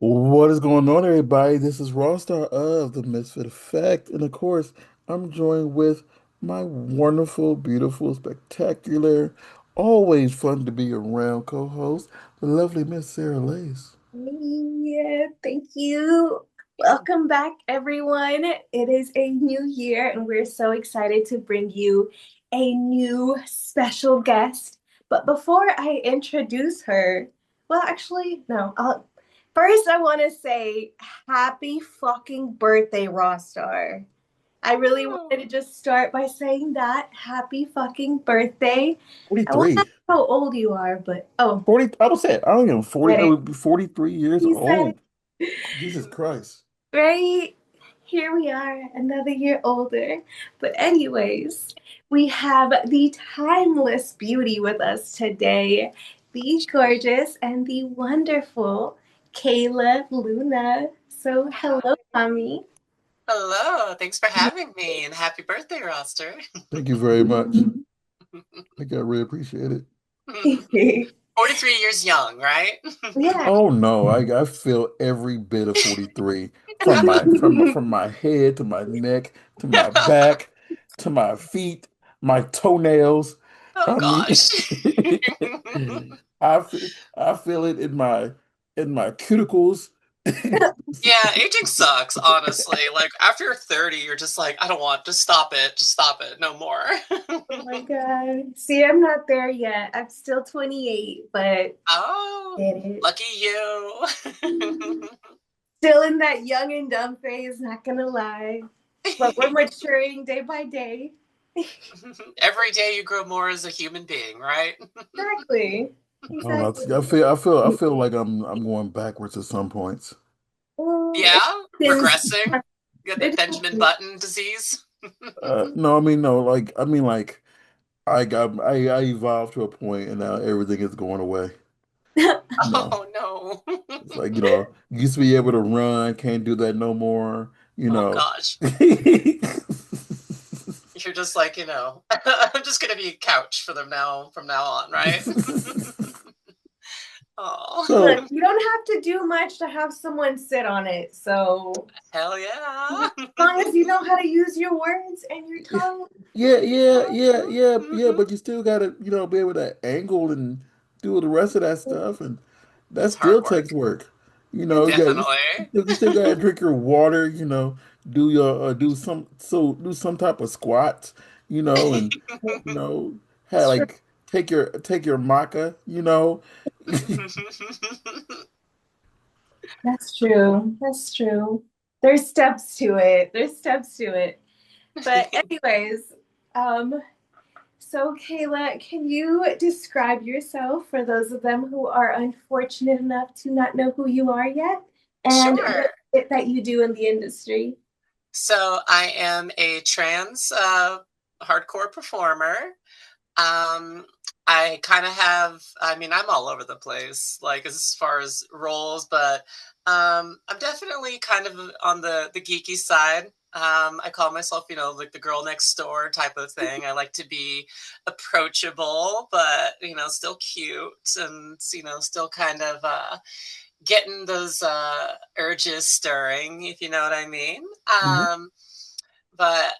What is going on, everybody? This is Rawstar of the Misfit Effect, and of course, I'm joined with my wonderful, beautiful, spectacular, always fun to be around co-host, the lovely Miss Sarah Lace. Yeah, thank you. Welcome back, everyone. It is a new year, and we're so excited to bring you a new special guest. But before I introduce her, well, actually, no. First, I want to say happy fucking birthday, Rostar. I really Oh, wanted to just start by saying that. Happy fucking birthday. I won't ask 43. how old you are, but oh, 40, I would say, I don't even 40, get I it. would be 43 years You said old. Jesus Christ. right, here we are, another year older. But, anyways, we have the timeless beauty with us today, the gorgeous and the wonderful Kayla Luna. So, hello, Hi. mommy. Hello. Thanks for having me and happy birthday, roster. Thank you very much. Thank you, I really appreciate it. 43 years young, right? Yeah. Oh no, I feel every bit of 43 from my head to my neck to my back to my feet, my toenails. Oh I mean gosh. I feel it in my cuticles. Yeah, aging sucks, honestly. Like after 30, you're just like, I don't want, just stop it. Just stop it. No more. Oh my God. See, I'm not there yet. I'm still 28, but Oh, get it. lucky you. Still in that young and dumb phase, not gonna lie. But we're maturing day by day. Every day you grow more as a human being, right? Exactly. I don't know. Exactly. I feel like I'm going backwards at some points. It Yeah, depends. regressing. You got It that Benjamin depends. Button disease. No, I mean no, like I evolved to a point and now everything is going away. You know. Oh no. It's like, used to be able to run, can't do that no more, you Oh know. gosh. You're just like, I'm just gonna be a couch for them now from now on, right? Look, Oh, you don't have to do much to have someone sit on it. So, hell as yeah. long as you know how to use your words and your tongue. Yeah, yeah, yeah, yeah, yeah, but you still gotta, be able to angle and do the rest of that stuff, and that It's hard still work. takes work. It's Definitely. You still gotta drink your water, do your do some type of squats, and you know, have true. like take your maca. That's true. That's true. There's steps to it. There's steps to it. But anyways, um, so Kayla, can you describe yourself for those of them who are unfortunate enough to not know who you are yet and Sure. what is it that you do in the industry? So I am a trans hardcore performer. Um, I kind of have, I mean, I'm all over the place, like as far as roles, but I'm definitely kind of on the geeky side. I call myself, like the girl next door type of thing. I like to be approachable, but still cute and still kind of getting those urges stirring, if you know what I mean. Mhm. But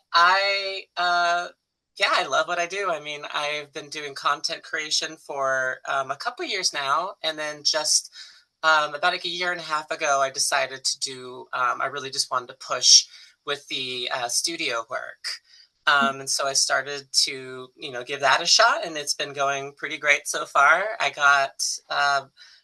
yeah, I love what I do. I mean, I've been doing content creation for a couple years now, and then just about like a year and a half ago, I decided to do. I really just wanted to push with the studio work. And so I started to, give that a shot, and it's been going pretty great so far. I got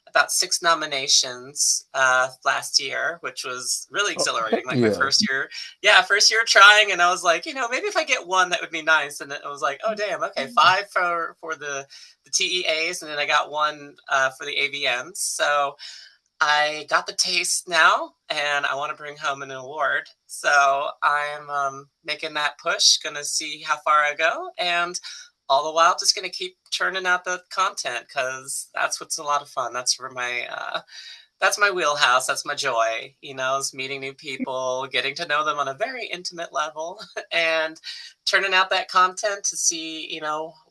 about 6 nominations last year, which was really Oh, exhilarating. heck Like my yeah. first year, yeah, first year trying, and I was like, maybe if I get one, that would be nice. And I was like, oh damn, okay, five for the TEAs, and then I got one for the AVMs. So I got the taste now, and I want to bring home an award. So I'm making that push, gonna see how far I go, and all the while just gonna keep churning out the content because that's what's a lot of fun. That's my wheelhouse. That's my joy. Is meeting new people, getting to know them on a very intimate level, and turning out that content to see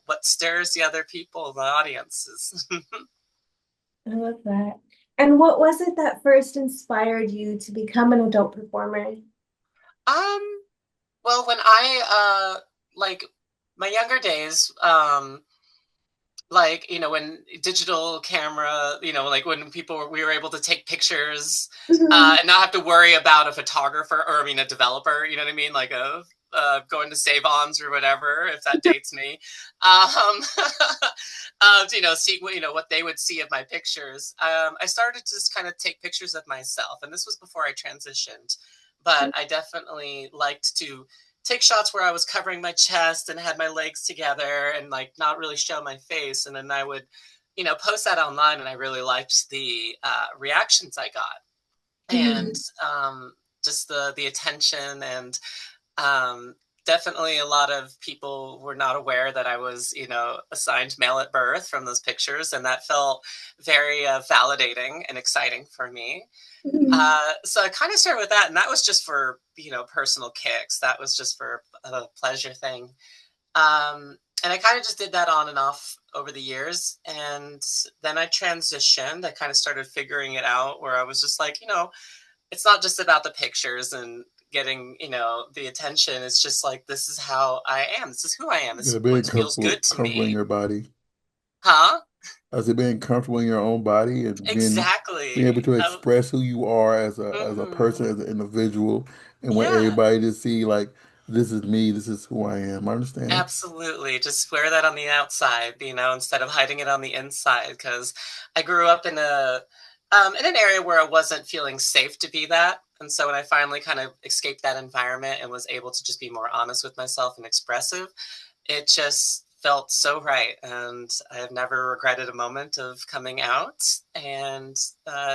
what stirs the other people, the audiences. I love that. And what was it that first inspired you to become an adult performer? Um, well, when I like my younger days, like when digital camera, like when we were able to take pictures Mhm. and not have to worry about a photographer, or I mean a developer, you know what I mean, like a going to save-ons or whatever, if that dates me. See what they would see of my pictures. I started to just kind of take pictures of myself, and this was before I transitioned, but I definitely liked to take shots where I was covering my chest and had my legs together and like not really show my face. And then I would, post that online, and I really liked the reactions I got, and Mhm. just the attention, and um, definitely a lot of people were not aware that I was, assigned male at birth from those pictures, and that felt very validating and exciting for me. Mhm. So I kind of started with that, and that was just for personal kicks. That was just for a pleasure thing. And I kind of just did that on and off over the years, and then I transitioned. I kind of started figuring it out, where I was just like, it's not just about the pictures and getting the attention. It's just like, this is how I am. This is who I am. This Yeah, is being what feels comfortable good to comfortable in me. your body. Huh? As it being comfortable in your own body and being able Exactly. to express who you are as a person, Mhm. as an individual, and want Yeah. everybody to see like this is me, this is who I am. I understand. Absolutely. Just wear that on the outside, instead of hiding it on the inside. Because I grew up in an area where I wasn't feeling safe to be that. And so when I finally kind of escaped that environment and was able to just be more honest with myself and expressive, it just felt so right. And I have never regretted a moment of coming out. And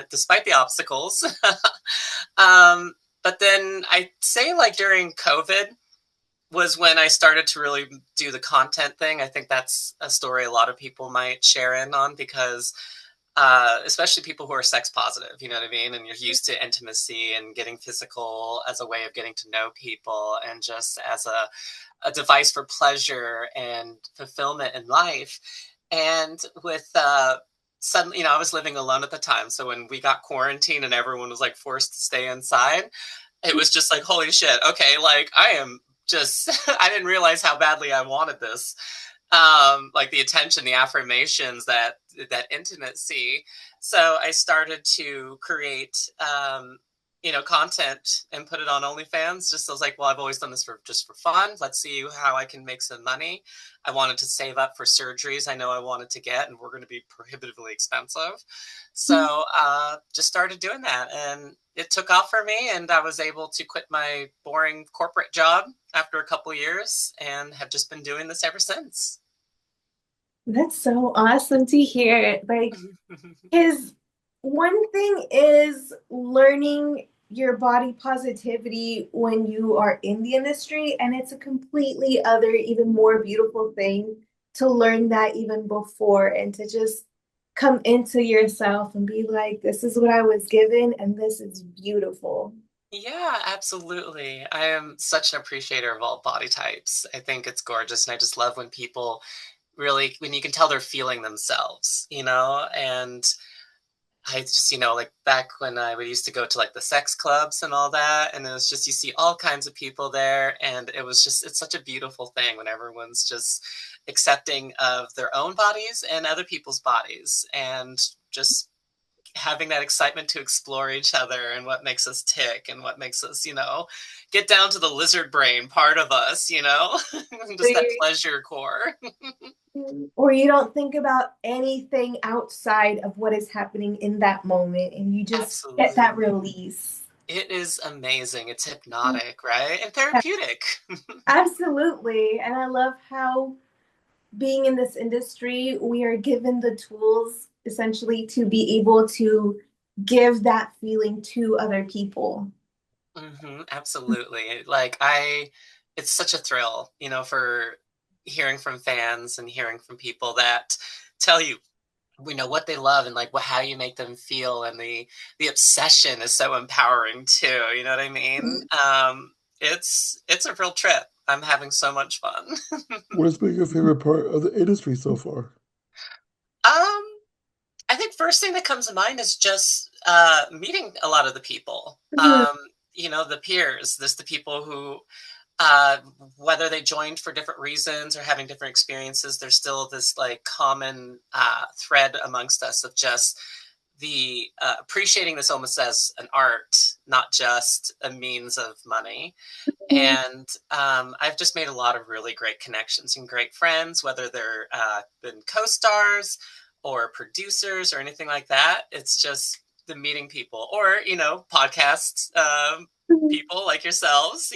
despite the obstacles, um, but then I say, like, during COVID was when I started to really do the content thing. I think that's a story a lot of people might share in on, because especially people who are sex positive, you know what I mean? And you're used to intimacy and getting physical as a way of getting to know people, and just as a device for pleasure and fulfillment in life. And with suddenly, I was living alone at the time. So when we got quarantined and everyone was like forced to stay inside, it was just like, holy shit, okay, like I am just, I didn't realize how badly I wanted this. Like the attention, the affirmations, that intimacy. So I started to create content and put it on OnlyFans. Just, I was like, well, I've always done this for just for fun. Let's see how I can make some money. I wanted to save up for surgeries I know I wanted to get, and were going to be prohibitively expensive. So just started doing that, and it took off for me, and I was able to quit my boring corporate job after a couple years, and have just been doing this ever since. That's so awesome to hear. Like, his one thing is learning your body positivity when you are in the industry, and it's a completely other, even more beautiful thing to learn that even before, and to just come into yourself and be like, this is what I was given, and this is beautiful. Yeah, absolutely. I am such an appreciator of all body types. I think it's gorgeous, and I just love when people really, when you can tell they're feeling themselves, and I just, like back when I would used to go to like the sex clubs and all that, and it was just, you see all kinds of people there, and it was just, it's such a beautiful thing when everyone's just accepting of their own bodies and other people's bodies, and just having that excitement to explore each other and what makes us tick and what makes us, get down to the lizard brain part of us, just that pleasure core. Or you don't think about anything outside of what is happening in that moment, and you just get that Absolutely. release. It is amazing. It's hypnotic, right? And therapeutic. Absolutely. And I love how being in this industry, we are given the tools essentially to be able to give that feeling to other people. Absolutely. It's such a thrill, for hearing from fans and hearing from people that tell you, what they love, and like how you make them feel, and the obsession is so empowering too. You know what I mean? It's a real trip. I'm having so much fun. What has been your favorite part of the industry so far? um, I think first thing that comes to mind is just meeting a lot of the people. Mhm. The peers. There's the people who, uh, whether they joined for different reasons or having different experiences, there's still this like common thread amongst us of just the appreciating this almost as an art, not just a means of money. And I've just made a lot of really great connections and great friends, whether they're been co-stars or producers or anything like that. It's just the meeting people, or podcast people like yourselves.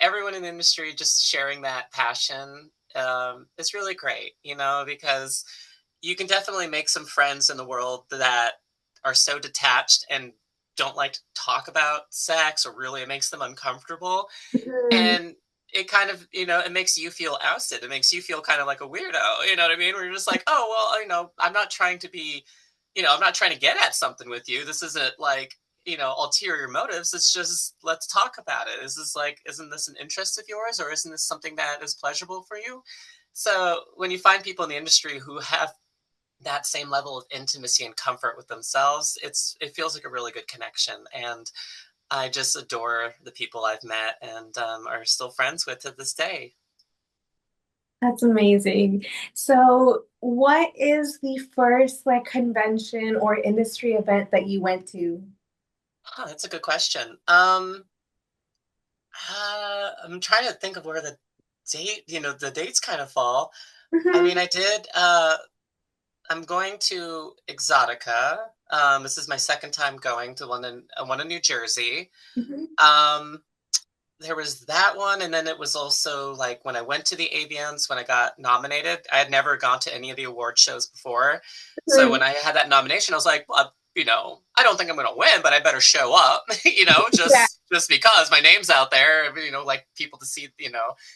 Everyone in the industry just sharing that passion is really great. Because you can definitely make some friends in the world that are so detached and don't like to talk about sex, or really it makes them uncomfortable. Mhm. And it kind of, it makes you feel ousted. It makes you feel kind of like a weirdo. You know what I mean? Where you're just like, oh, well, I'm not trying to be, I'm not trying to get at something with you. This isn't like, ulterior motives. It's just, let's talk about it. Isn't this an interest of yours, or isn't this something that is pleasurable for you? So when you find people in the industry who have that same level of intimacy and comfort with themselves, it feels like a really good connection. And I just adore the people I've met and are still friends with to this day. That's amazing. So, what is the first like convention or industry event that you went to? Huh, that's a good question. I'm trying to think of where the dates kind of fall. I Mhm. mean, I'm going to Exotica. This is my second time going to one in New Jersey. Mhm. Um, there was that one, and then it was also like when I went to the AVNs when I got nominated. I had never gone to any of the award shows before, so when Mhm. I had that nomination, I was like, well, I don't think I'm going to win, but I better show up, Yeah. just because my name's out there, like people to see,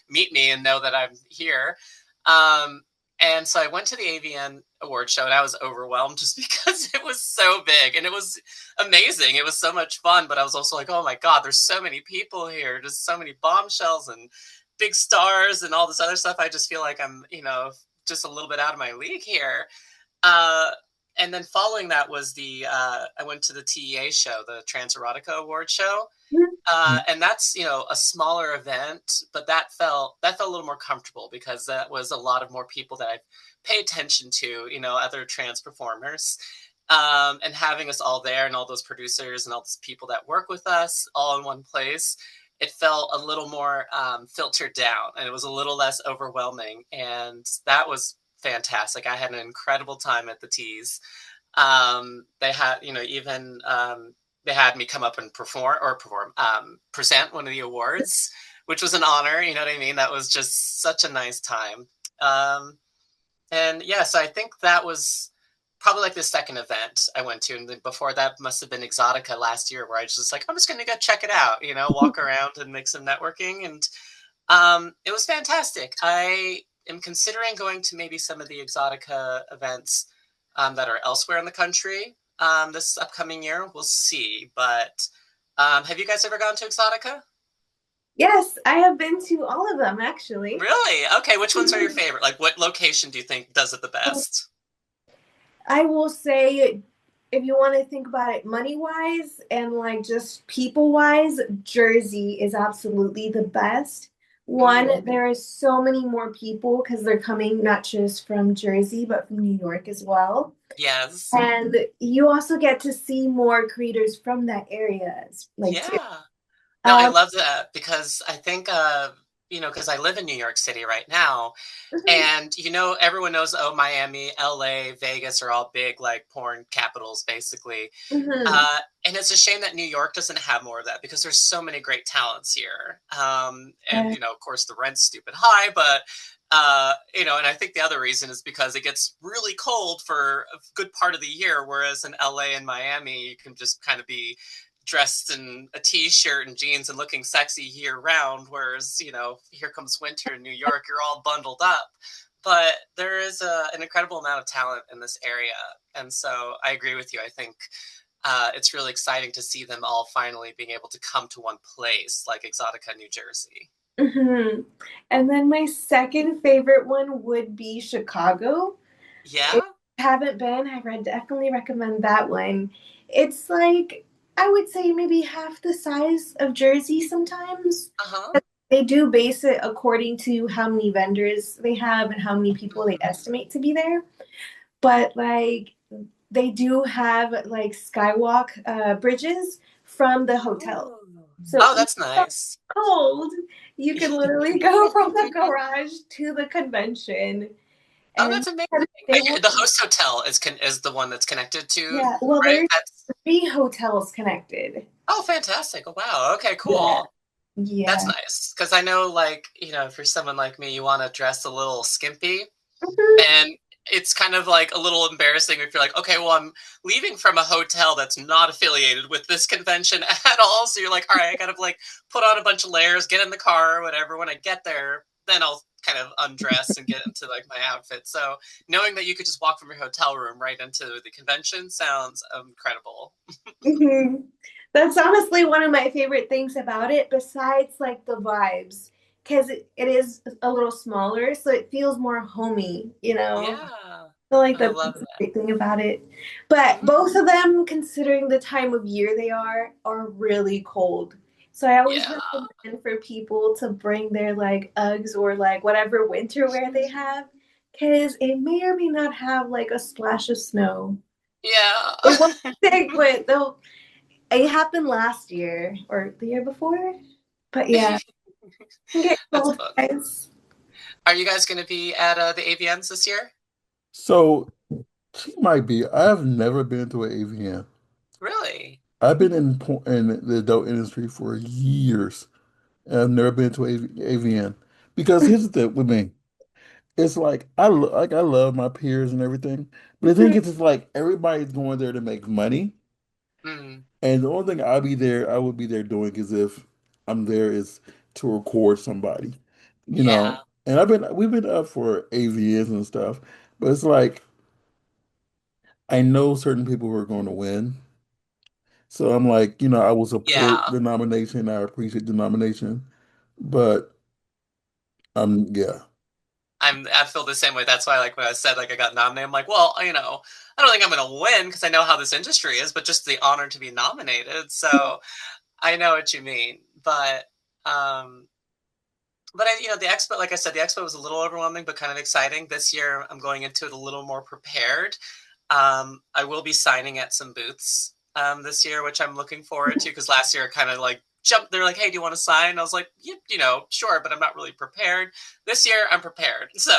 meet me and know that I'm here. Um, and so I went to the AVN award show, and I was overwhelmed just because it was so big and it was amazing. It was so much fun, but I was also like, oh my God, there's so many people here, just so many bombshells and big stars and all this other stuff. I just feel like I'm, just a little bit out of my league here. Uh, and then following that was I went to the TEA show, the Trans Erotica Award show. And that's, a smaller event, but that felt a little more comfortable because that was a lot of more people that I pay attention to, other trans performers. And having us all there and all those producers and all those people that work with us all in one place, it felt a little more filtered down, and it was a little less overwhelming. And that was fantastic. I had an incredible time at the Tees. They had, even they had me come up and present one of the awards, which was an honor. You know what I mean? That was just such a nice time. Um, and yes, I think that was probably like the second event I went to. And then before that must have been Exotica last year, where I was just like, I'm just going to go check it out, walk around and make some networking. And it was fantastic. I am considering going to maybe some of the Exotica events that are elsewhere in the country this upcoming year. We'll see. But have you guys ever gone to Exotica? Yes, I have been to all of them actually. Really? Okay. Which ones are your favorite? Like, what location do you think does it the best? I will say, if you want to think about it money wise and like just people wise, Jersey is absolutely the best. One, Mm, there is so many more people because they're coming not just from Jersey, but from New York as well. yes. And you also get to see more creators from that area, like too. Yeah. No, I Um, love that because I think, because I live in New York City right now. mhm, And everyone knows, oh, Miami, LA, Vegas are all big like porn capitals, basically. mhm, And it's a shame that New York doesn't have more of that because there's so many great talents here. And yeah, of course, the rent's stupid high, but and I think the other reason is because it gets really cold for a good part of the year, whereas in LA and Miami, you can just kind of be dressed in a t-shirt and jeans and looking sexy year round, whereas here comes winter in New York, you're all bundled up. But there is an incredible amount of talent in this area, and so I agree with you. I think it's really exciting to see them all finally being able to come to one place like Exotica, New Jersey. mhm. And then my second favorite one would be Chicago. It Yeah. haven't been, definitely recommend that one. It's like, I would say maybe half the size of Jersey sometimes. Uh-huh. They do base it according to how many vendors they have and how many people they Mhm. estimate to be there. But like they do have like skywalk bridges from the hotel. Ooh. So Oh, even that's though it's nice. cold, you can literally go from the garage to the convention. Oh, And that's amazing. they will, The host hotel is the one that's connected to, yeah, well, right? there's That's 3 hotels connected. oh, fantastic. Oh, wow. Okay, Yeah. cool. That's Yeah. nice. Because I know, like, if you're someone like me, you want to dress a little skimpy. Mhm. And it's kind of like a little embarrassing if you're like, okay, well, I'm leaving from a hotel that's not affiliated with this convention at all. So you're like, all right, I gotta like put on a bunch of layers, get in the car or whatever. When I get there, then I'll kind of undress and get into like my outfit. So knowing that you could just walk from your hotel room right into the convention sounds incredible. Mhm. That's honestly one of my favorite things about it, besides like the vibes, because it is a little smaller, so it feels more homey, you know? Yeah, I feel like I that's love the that. great thing about it. But Mhm. both of them, considering the time of year they are really cold. So I always Yeah. recommend for people to bring their like Uggs or like whatever winter wear they have, because it may or may not have like a splash of snow. Yeah. It won't stick, but they'll it happened last year or the year before. But yeah, get That's cold, fun. guys. Are you guys going to be at the AVNs this year? So she might be. I've never been to an AVN. Really? I've been in the adult industry for years, and I've never been to a AVN. Because here's the thing with me. It's like I love my peers and everything, but the thing is, it's like everybody's going there to make money, Mm, and the only thing I would be there doing is if I'm there is to record somebody, you know. yeah. And we've been up for AVNs and stuff, but it's like I know certain people who are going to win, so I'm like, I will support Yeah. the nomination, I appreciate the nomination, but yeah. I feel the same way. That's why like when I said like I got nominated, I'm like, well, I don't think I'm gonna win because I know how this industry is, but just the honor to be nominated. So I know what you mean. Um but the expo, like I said, the expo was a little overwhelming, but kind of exciting. This year, I'm going into it a little more prepared. I will be signing at some booths this year, which I'm looking forward to because last year I kind of like jumped. They're like, "Hey, do you want to sign?" I was like, "Yeah, sure," but I'm not really prepared. This year, I'm prepared, so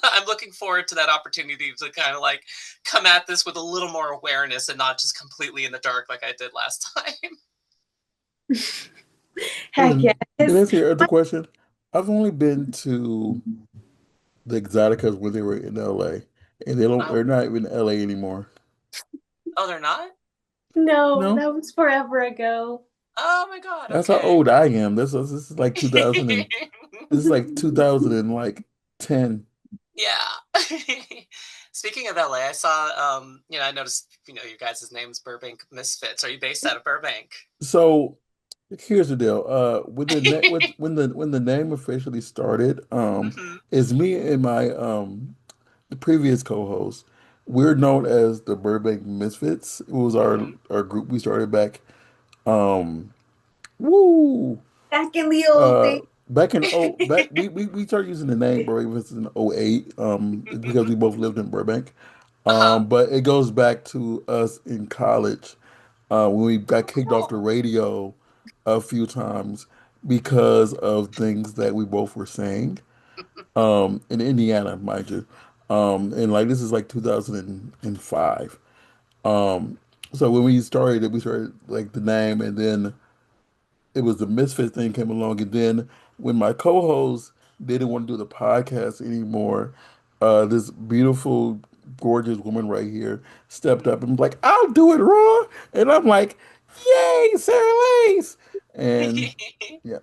I'm looking forward to that opportunity to kind of like come at this with a little more awareness and not just completely in the dark like I did last time. Heck yeah. And to answer your other question, I've only been to the Exoticas when they were in LA, and Oh, they're not even in LA anymore. oh, they're not. No, No, that was forever ago. Oh my god. that's how Okay. old I am. This is like 2000 this is like 2000 and like 10. Yeah. Speaking of LA, I saw I noticed, you guys' name's Burbank Misfits. Are you based out of Burbank? So here's the deal. When the name officially started, Hmm. is me and my the previous co-host. We're known as the Burbank Misfits. It was Hmm. our group we started back. Um, woo. Back in the old days. Back in back we started using the name Burbank in '08. Because we both lived in Burbank. Uh-huh. But it goes back to us in college, when we got kicked off the Oh. radio a few times because of things that we both were saying. In Indiana, mind you. And like this is like 2005. Um, so when we started like the name, and then it was the Misfit thing came along, and then when my co-host didn't want to do the podcast anymore, this beautiful, gorgeous woman right here stepped up and was like, "I'll do it, Raw," and I'm like, "Yay, Sarah Lace!" And yeah,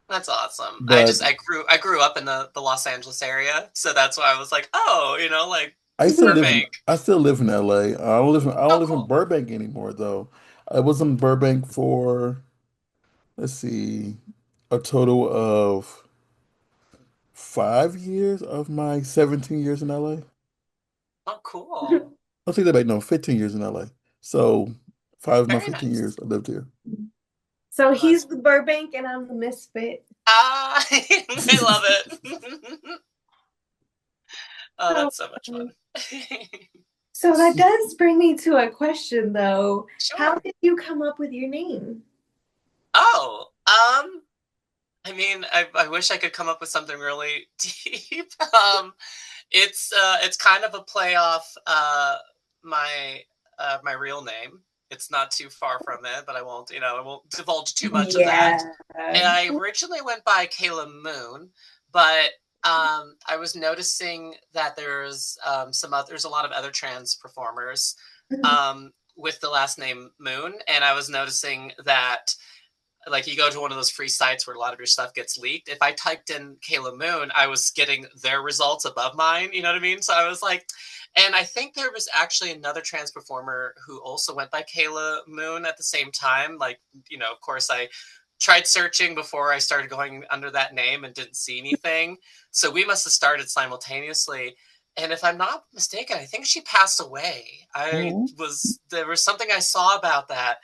That's awesome. but I grew up in the Los Angeles area, so that's why I was like, oh, like Burbank. I still live in LA. I don't Oh, live in cool. Burbank anymore though. I was in Burbank for, let's see, a total of 5 years of my 17 years in LA. Oh, cool. I'll take that back. No, 15 years in LA. So five of my Very 15 nice. years I lived here. So Oh, that's he's the Burbank and I'm the misfit. I love it. Oh, So, that's so much um, fun. so that does bring me to a question though. How Sure. did you come up with your name? Oh, I mean, I wish I could come up with something really deep. It's kind of a play off my my real name. It's not too far from it, but I won't divulge too much of that. Yeah. And I originally went by Kaela Moon, but I was noticing that there's a lot of other trans performers with the last name Moon, and I was noticing that like you go to one of those free sites where a lot of your stuff gets leaked. If I typed in Kayla Moon, I was getting their results above mine. You know what I mean? So I was like, and I think there was actually another trans performer who also went by Kayla Moon at the same time. Like, of course, I tried searching before I started going under that name and didn't see anything. So we must have started simultaneously. And if I'm not mistaken, I think she passed away. Oh, There was something I saw about that.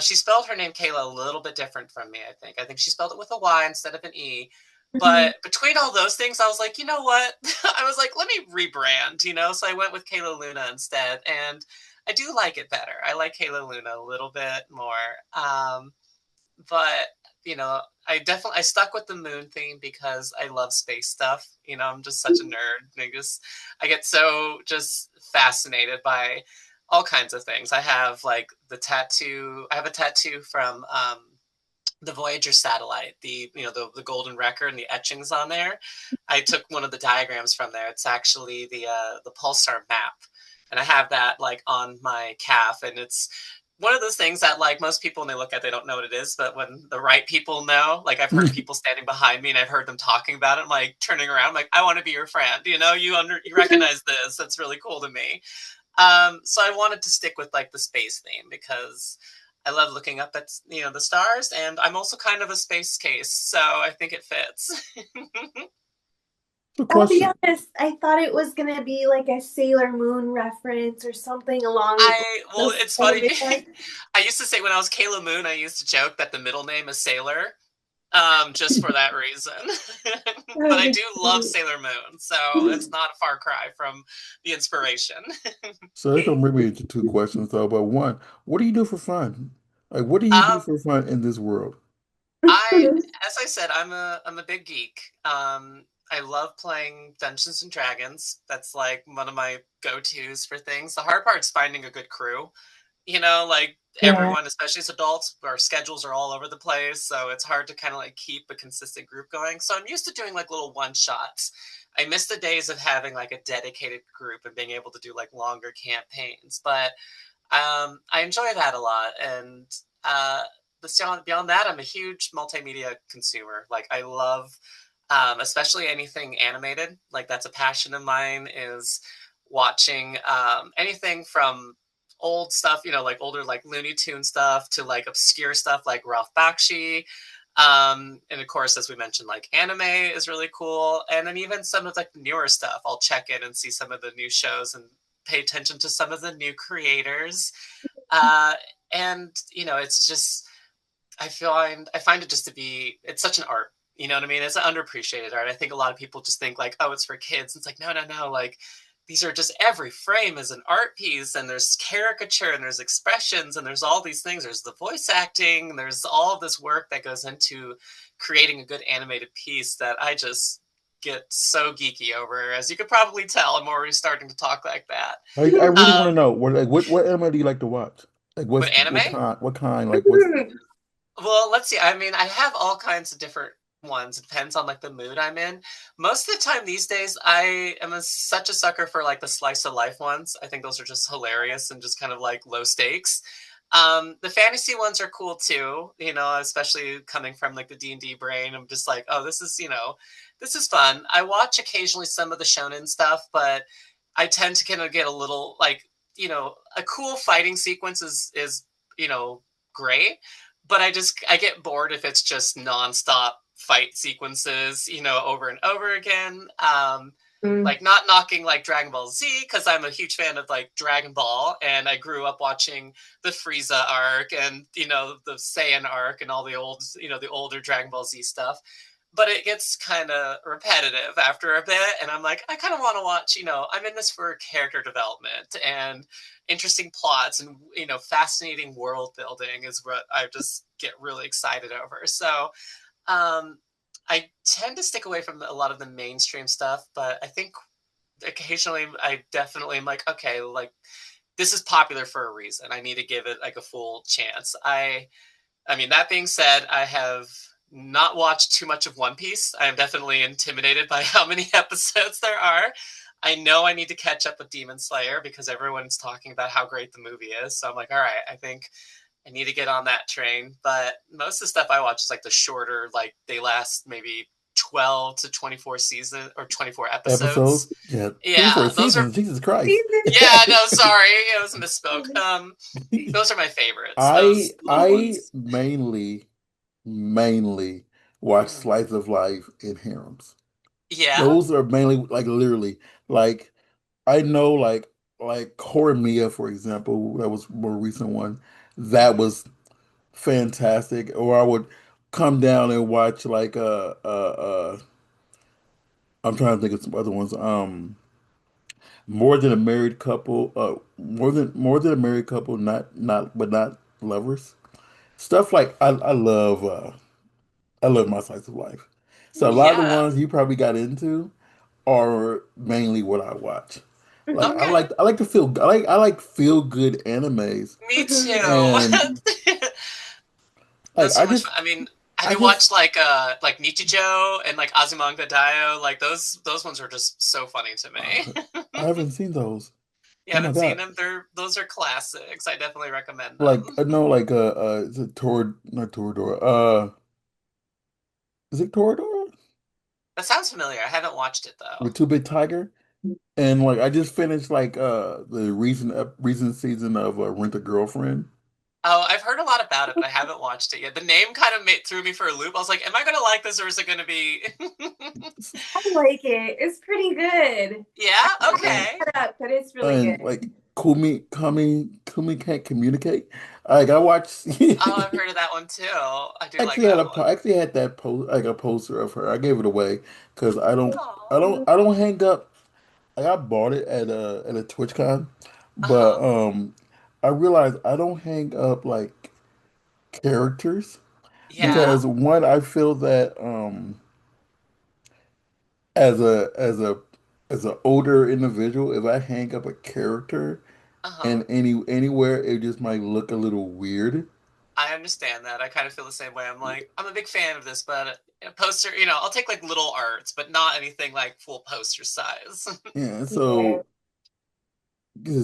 She spelled her name Kayla a little bit different from me, I think. I think she spelled it with a Y instead of an E. Mhm. But between all those things, I was like, you know what? I was like, let me rebrand. So I went with Kayla Luna instead. And I do like it better. I like Kayla Luna a little bit more. But, I stuck with the moon theme because I love space stuff. I'm just such a nerd. I get so just fascinated by all kinds of things. I have a tattoo from the Voyager satellite, the golden record and the etchings on there. I took one of the diagrams from there. It's actually the pulsar map, and I have that like on my calf, and it's one of those things that like most people when they look at it, they don't know what it is, but when the right people know, like I've heard people standing behind me and I've heard them talking about it, I'm like turning around, I'm like, I want to be your friend. You recognize this. That's really cool to me. So I wanted to stick with like the space theme because I love looking up at the stars, and I'm also kind of a space case, so I think it fits. a I'll be question. honest, I thought it was gonna be like a Sailor Moon reference or something along those It's funny. lines. I used to say when I was Kayla Moon, I used to joke that the middle name is Sailor, just for that reason. But I That do love is Sailor Moon, so it's cute. not a far cry from the inspiration. So that's gonna bring me to two questions though. But one, what do you do for fun? Like, what do you do Um, for fun in this world? I, as I said, I'm a big geek. I love playing Dungeons and Dragons. That's like one of my go-tos for things. The hard part's finding a good crew. Like Yeah. everyone, especially as adults, our schedules are all over the place, so it's hard to kind of like keep a consistent group going. So I'm used to doing like little one shots. I miss the days of having like a dedicated group and being able to do like longer campaigns, but I enjoy that a lot. And uh, beyond that, I'm a huge multimedia consumer. Like I love, especially anything animated. Like that's a passion of mine. Is watching anything from old stuff, like older like Looney Tune stuff to like obscure stuff like Ralph Bakshi. And of course, as we mentioned, like anime is really cool. And then even some of like the newer stuff, I'll check in and see some of the new shows and pay attention to some of the new creators. Uh, and it's just I find it just to be it's such an art. You know what I mean? It's an underappreciated art. I think a lot of people just think like, oh, it's for kids. It's like, no, no, no. Like these are just every frame is an art piece, and there's caricature, and there's expressions, and there's all these things. There's the voice acting, and there's all of this work that goes into creating a good animated piece that I just get so geeky over. As you could probably tell, I'm already starting to talk like that. I really want to Um, know what anime do you like to watch? Like, what anime? what kind? Like, what's Well, let's see. I mean, I have all kinds of different ones. It depends on like the mood I'm in. Most of the time these days, I am such a sucker for like the slice of life ones. I think those are just hilarious and just kind of like low stakes. The fantasy ones are cool too. Especially coming from like the D&D brain. I'm just like, oh, this is fun. I watch occasionally some of the shonen stuff, but I tend to kind of get a little like, a cool fighting sequence is great, but I get bored if it's just nonstop fight sequences, over and over again. Mm. Like not knocking like Dragon Ball Z because I'm a huge fan of like Dragon Ball and I grew up watching the Frieza arc and the Saiyan arc and all the old the older Dragon Ball Z stuff. But it gets kind of repetitive after a bit, and I'm like, I kind of want to watch. I'm in this for character development and interesting plots and fascinating world building is what I just get really excited over. So um, I tend to stick away from a lot of the mainstream stuff, but I think occasionally I definitely am like, okay, like this is popular for a reason. I need to give it like a full chance. I mean, that being said, I have not watched too much of One Piece. I am definitely intimidated by how many episodes there are. I know I need to catch up with Demon Slayer because everyone's talking about how great the movie is. So I'm like, all right, I think I need to get on that train. But most of the stuff I watch is like the shorter, like they last maybe 12 to 24 season or 24 Episodes, episodes. yeah, Yeah, 24 those are seasons. Jesus Christ. Season. yeah, no, sorry. It was a misspoke. Those are my favorites. I Those little I ones. mainly watch Mhm. slice of life in harems. Yeah. Those are mainly like literally like I know like Horimiya, for example, that was a more recent one. That Mhm. was fantastic. Or I would come down and watch like I'm trying to think of some other ones. More than a married couple, more than a married couple, not lovers. Stuff like I love my slice of life. So a lot of the Yeah. ones you probably got into are mainly what I watch. Like Mhm. Okay. I like feel good animes, Me too. and like Those are much fun. I mean, have I you just watched like Nichijou and like Azumanga Daioh? Like those ones are just so funny to uh, me. I haven't seen those. You Oh my haven't seen God! them? Those are classics. I definitely recommend Like them. I know like is it Tor not Toradora? Is it Toradora That sounds familiar. I haven't watched it with though. Two Bit Tiger? And like I just finished like the recent season of Rent a Girlfriend. Oh, I've heard a lot about it, but I haven't watched it yet. The name kind of threw me for a loop. I was like, am I gonna like this or is it gonna be? I like it. It's pretty good. I Yeah. haven't picked And Okay. that up, but it's really and good. like Kumi can't communicate. Like I watched Oh, I've heard of that one too. I do like actually that one. actually had that post like a poster of her. I gave it away because Oh. I don't hang up. Like I bought it at a TwitchCon, Uh but huh. I realized I don't hang up like characters Yeah. because one I feel that as a older individual, if I hang up a character Uh and huh. anywhere, it just might look a little weird. I understand that. I kind of feel the same way. I'm like, I'm a big fan of this, but a poster, I'll take like little arts, but not anything like full poster size. Yeah, Yeah. so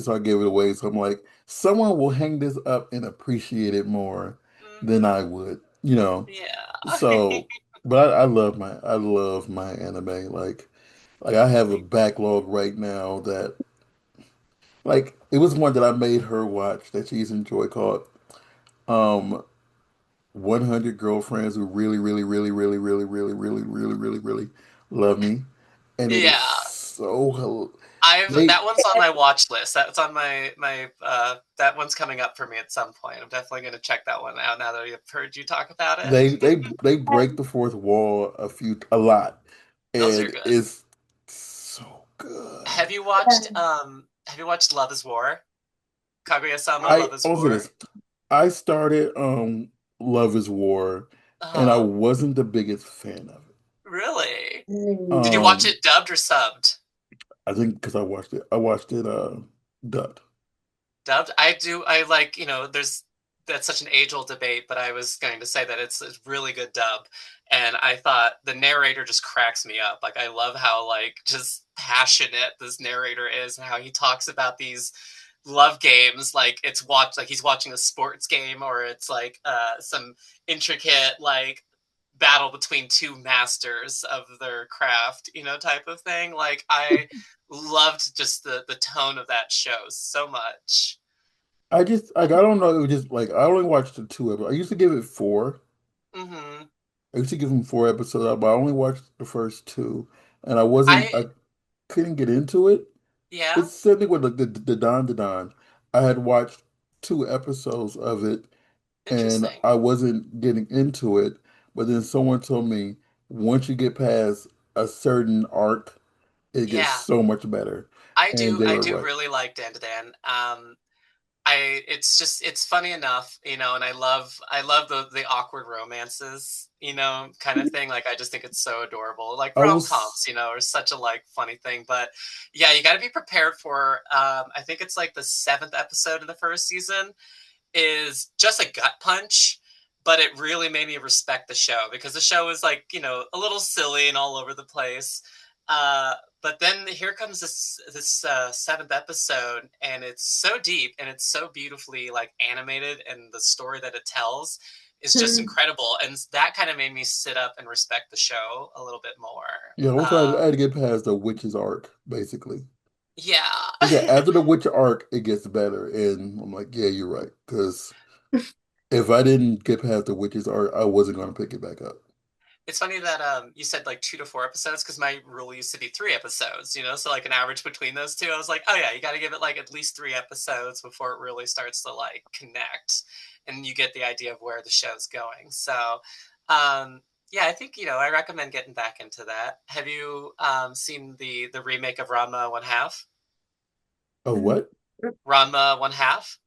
so I gave it away. So I'm like, someone will hang this up and appreciate it more than I Hmm. would, you know. Yeah. So, but I love my anime. Like I have a backlog right now that like it was one that I made her watch that she's enjoyed called um 100 Girlfriends Who Really Love Me, and it is Yeah. so they That one's on my watch list. That's on my that one's coming up for me at some point. I'm definitely going to check that one out now that I've heard you talk about they break Um, the fourth wall a lot, Those are and good. it's so good. Have you watched Love is War? Kaguya-sama I Love is also War? this I started Love is War, and I Uh-huh. wasn't the biggest fan of it. Really? Did you watch Um, it dubbed or subbed? I think because I watched it dubbed. Dubbed? I like, there's that's such an age-old debate, but I was going to say that it's a really good dub. And I thought the narrator just cracks me up. Like I love how like just passionate this narrator is and how he talks about these love games like he's watching a sports game or it's like some intricate like battle between two masters of their craft, type of thing. Like I loved just the tone of that show so much. I just like I don't know. It was just like I only watched the two episodes. I used to give it four. Hmm. I used to give them 4 episodes, but I only watched the first two, and I wasn't. I couldn't get into it. Yeah, It's something with like the Don. I had watched 2 episodes of it and interesting. I wasn't getting into it, but then someone told me once you get past a certain arc, it gets Yeah, so much better. I And do. they I were do right. really like Dan to Dan. It's just it's funny enough, and I love the awkward romances, kind of thing. Like I just think it's so adorable. Like I rom-coms, was are such a like funny thing. But yeah, you got to be prepared for. I think it's like the seventh episode of the first season is just a gut punch, but it really made me respect the show because the show is like, a little silly and all over the place. Uh, but then here comes this seventh episode, and it's so deep and it's so beautifully like animated, and the story that it tells is just Hmm. incredible. And that kind of made me sit up and respect the show a little bit more. yeah, I had to get past the witch's arc, basically. Yeah. Yeah, after the witch arc, it gets better. And I'm like, yeah, you're right. Because if I didn't get past the witch's arc, I wasn't going to pick it back up. It's funny that you said like 2 to 4 episodes because my rule used to be 3 episodes, so like an average between those two. I was like, oh yeah, you got to give it like at least 3 episodes before it really starts to like connect, and you get the idea of where the show's going. So, um, yeah, I think I recommend getting back into that. Have you seen the remake of Ranma One Half? Oh, what? Ranma One Half?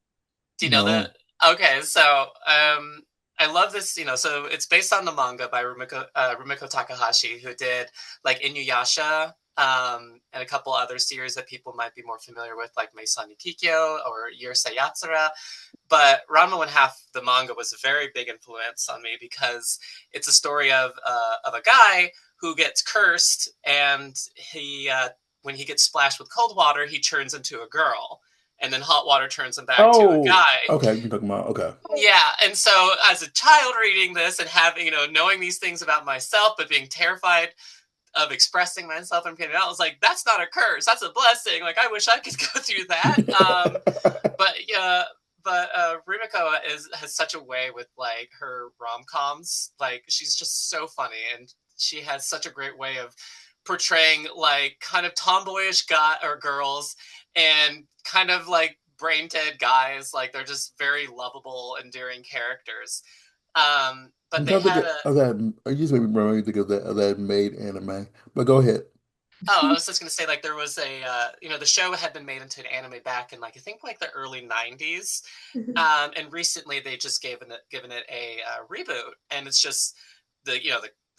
Do you know that? No. Okay, so I love this. So it's based on the manga by Rumiko Takahashi, who did like Inuyasha, and a couple other series that people might be more familiar with, like Meisani Kikyo or Yersei Yatsura. But Ranma One Half, the manga, was a very big influence on me because it's a story of a guy who gets cursed, and when he gets splashed with cold water, he turns into a girl, and then hot water turns him back to a Oh, guy. okay. You're talking about, okay. Yeah, and so as a child reading this and having knowing these things about myself, but being terrified of expressing myself and getting it out, I was like, that's not a curse, that's a blessing. Like I wish I could go through that. But yeah, but Rumiko has such a way with like her rom coms. Like she's just so funny, and she has such a great way of portraying like kind of tomboyish guy or girls, and kind of like brain dead guys. Like they're just very lovable, endearing characters. But I'm they trying to had think a of that. I used to remember me think of that made anime. But go ahead. Oh, I was just gonna say, like, there was the show had been made into an anime back in, like, I think, like, the early '90s, and recently they just given it a reboot, and it's just the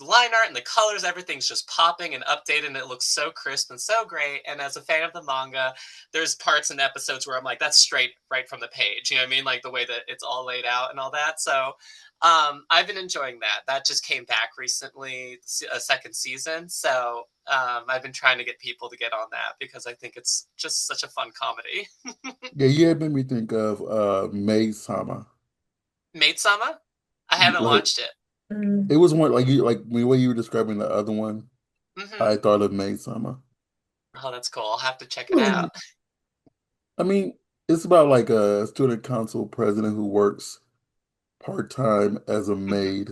line art and the colors, everything's just popping and updated, and it looks so crisp and so great. And as a fan of the manga, there's parts and episodes where I'm like, that's straight right from the page. You know what I mean? Like the way that it's all laid out and all that. So I've been enjoying that. That just came back recently, a second season. So I've been trying to get people to get on that because I think it's just such a fun comedy. Yeah, you had made me think of Maid Sama. Maid Sama? I haven't Like watched it. it was one like you like the way you were describing the other one, Hmm. I thought of Maid Sama. Oh, that's cool. I'll have to check it out. I mean, it's about like a student council president who works part-time as a maid.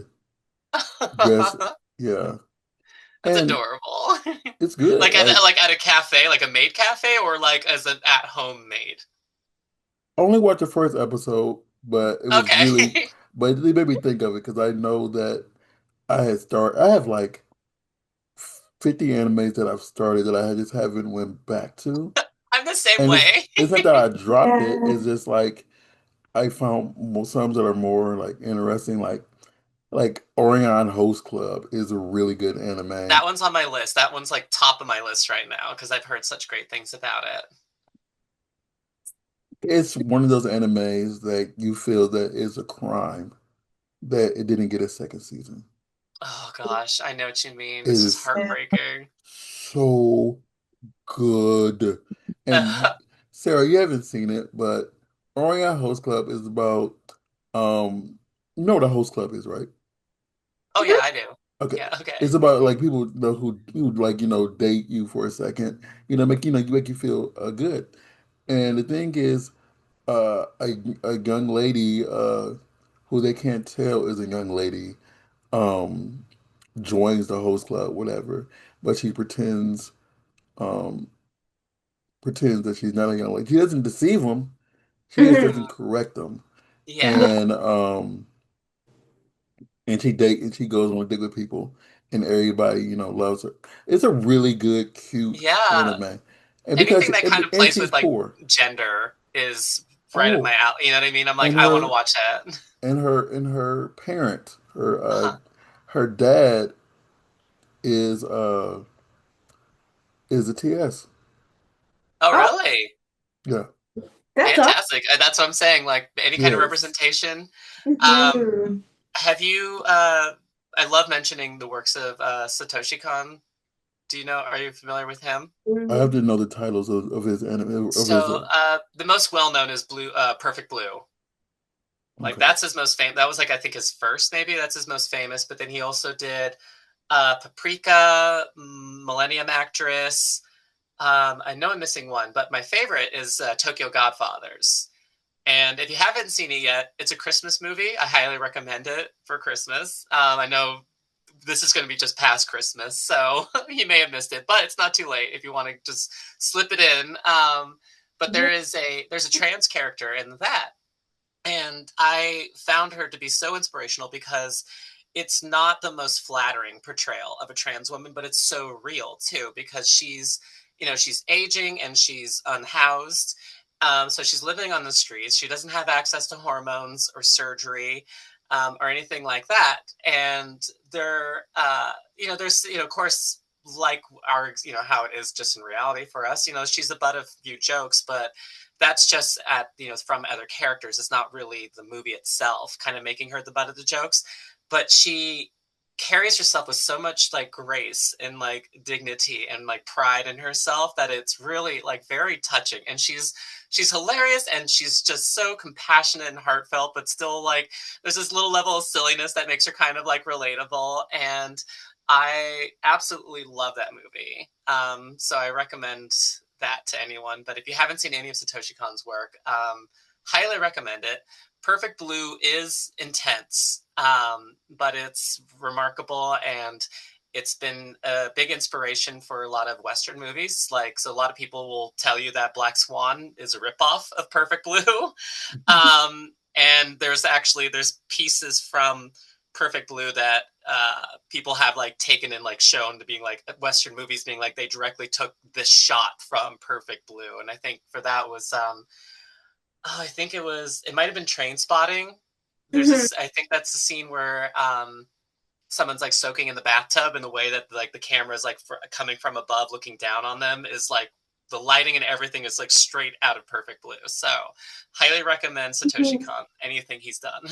Just yeah. That's And adorable. it's good. Like at Like like at a cafe, like a maid cafe, or like as an at-home maid. I only watched the first episode, but it was really Okay. but it made me think of it because I know that I have like 50 animes that I've started that I just haven't went back to. I'm the same And way. it's not that I dropped it, it's just like I found some that are more like interesting, like Orion Host Club is a really good anime. That one's on my list. That one's like top of my list right now because I've heard such great things about it. It's one of those animes that you feel that is a crime that it didn't get a second season. Oh gosh, I know what you mean. It It's just is heartbreaking. so good. And Sarah, you haven't seen it, but Orion Host Club is about you know what a host club is, right? Oh yeah, I do. Okay. Yeah, okay. It's about like people who like, date you for a second, you make you feel good. And the thing is, a young lady who they can't tell is a young lady um joins the host club, whatever, but she pretends um, pretends that she's not a young lady. She doesn't deceive him. She just Mhm. doesn't correct them. Yeah. And and she goes on a date with people, and everybody loves her. It's a really good, cute Yeah. anime, and Anything that kind of and plays she's with like poor. gender is right up my Oh, alley. You know what I mean? I'm like, and I want to her watch that. and her parent, Uh-huh. her dad is a TS. Oh, Oh, really? Yeah, that's awesome. Fantastic. That's what I'm saying. Like any kind of yes. representation. Um, Mhm. have you? I love mentioning the works of Satoshi Kon. Do you know? Are you familiar with him? I have Mhm. to know the titles of his anime of his. So the most well known is Blue, Perfect Blue. Like Okay. that's his most famous. That was like I think his first maybe. That's his most famous. But then he also did Paprika, Millennium Actress. I know I'm missing one, but my favorite is Tokyo Godfathers. And if you haven't seen it yet, it's a Christmas movie. I highly recommend it for Christmas. I know this is going to be just past Christmas, so you may have missed it, but it's not too late if you want to just slip it in. But Yeah. there's a trans character in that, and I found her to be so inspirational because it's not the most flattering portrayal of a trans woman, but it's so real too because she's aging and she's unhoused. So she's living on the streets. She doesn't have access to hormones or surgery or anything like that. And there's, of course, like our, how it is just in reality for us. She's the butt of a few jokes, but that's just from other characters. It's not really the movie itself kind of making her the butt of the jokes, but she carries herself with so much like grace and like dignity and like pride in herself that it's really like very touching. And she's hilarious and she's just so compassionate and heartfelt, but still like there's this little level of silliness that makes her kind of like relatable. And I absolutely love that movie. So I recommend that to anyone. But if you haven't seen any of Satoshi Kon's work, highly recommend it. Perfect Blue is intense, but it's remarkable and it's been a big inspiration for a lot of Western movies. Like, so a lot of people will tell you that Black Swan is a ripoff of Perfect Blue. And there's pieces from Perfect Blue that people have like taken and like shown to being like Western movies being like they directly took this shot from Perfect Blue, and I think for that was I think it might have been Train Spotting. Mhm. I think that's the scene where someone's like soaking in the bathtub, and the way that like the camera is like coming from above, looking down on them is like the lighting and everything is like straight out of Perfect Blue. So, highly recommend Satoshi Mhm. Kon. Anything he's done.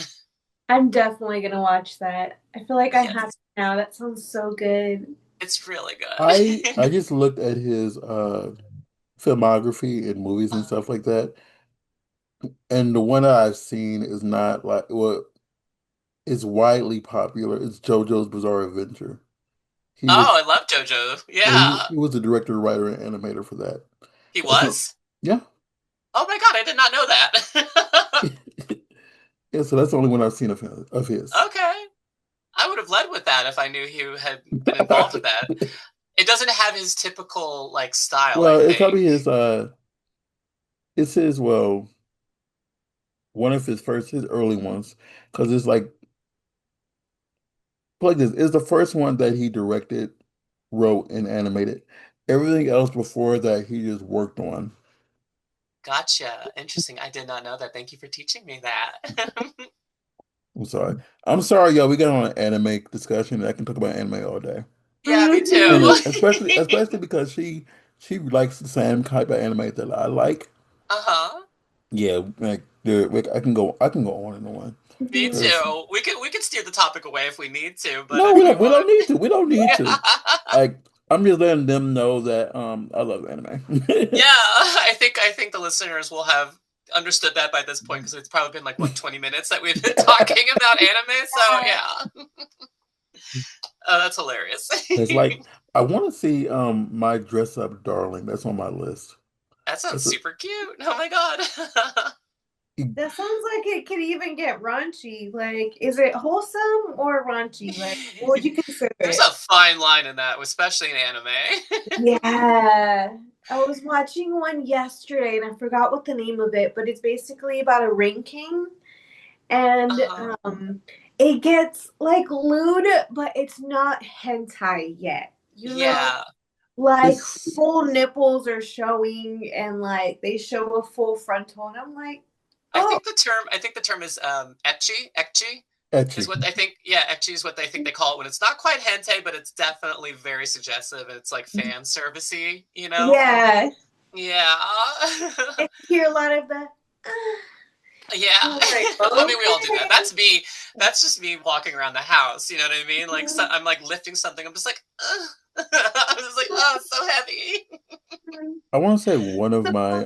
I'm definitely gonna watch that. I feel like I have Yes, to now. That sounds so good. it's really I good. just looked at his filmography and movies and uh, stuff like that, and the one that I've seen is not like well, it's widely popular. It's JoJo's Bizarre Adventure. He oh, was I love JoJo. yeah, Yeah, he was the director, writer, and animator for that. he That's not was. yeah. Oh my god, I did not know that. Yeah, so that's the only one I've seen of his. Okay, I would have led with that if I knew he had been involved with that. It doesn't have his typical like style, I Well, it's think. probably it's his one of his early ones because it's like this is the first one that he directed, wrote, and animated. Everything else before that he just worked on. Gotcha. Interesting. I did not know that. Thank you for teaching me that. I'm sorry. I'm sorry, y'all. We got on an anime discussion. I can talk about anime all day. Yeah, me And too. especially because she likes the same type of anime that I like. Uh-huh. Yeah, I can go on and on. Me Mhm. 'Cause too. We could steer the topic away if we need to, but no, if we we want don't need to to. We don't need Yeah. to. Like I'm just letting them know that I love anime. Yeah, I think the listeners will have understood that by this point because it's probably been like what 20 minutes that we've been talking about anime. So, yeah. Oh, that's hilarious. It's like I want to see my dress up darling. That's on my list. That sounds That's a, super cute. Oh my god. That sounds like it could even get raunchy. Like, is it wholesome or raunchy? Like, what would you consider There's it? a fine line in that, especially in anime. Yeah. I was watching one yesterday and I forgot what the name of it, but it's basically about a ring king and Uh-huh. it gets like lewd, but it's not hentai yet. You know, Yeah. like It's full nipples are showing and like they show a full frontal and I'm like, oh, I think the term is ecchi. Ecchi is etchy. what I think. Yeah, ecchi is what I think they call it when it's not quite hentai, but it's definitely very suggestive and it's like fan servicey, you know? yeah. Yeah. And you hear a lot of the Yeah. I'm like, I mean, we all do that. okay. That's just me walking around the house. You know what I mean? Like, so, I'm like lifting something. I'm just like, ugh. I'm just like, oh, it's so heavy. I want to say one of my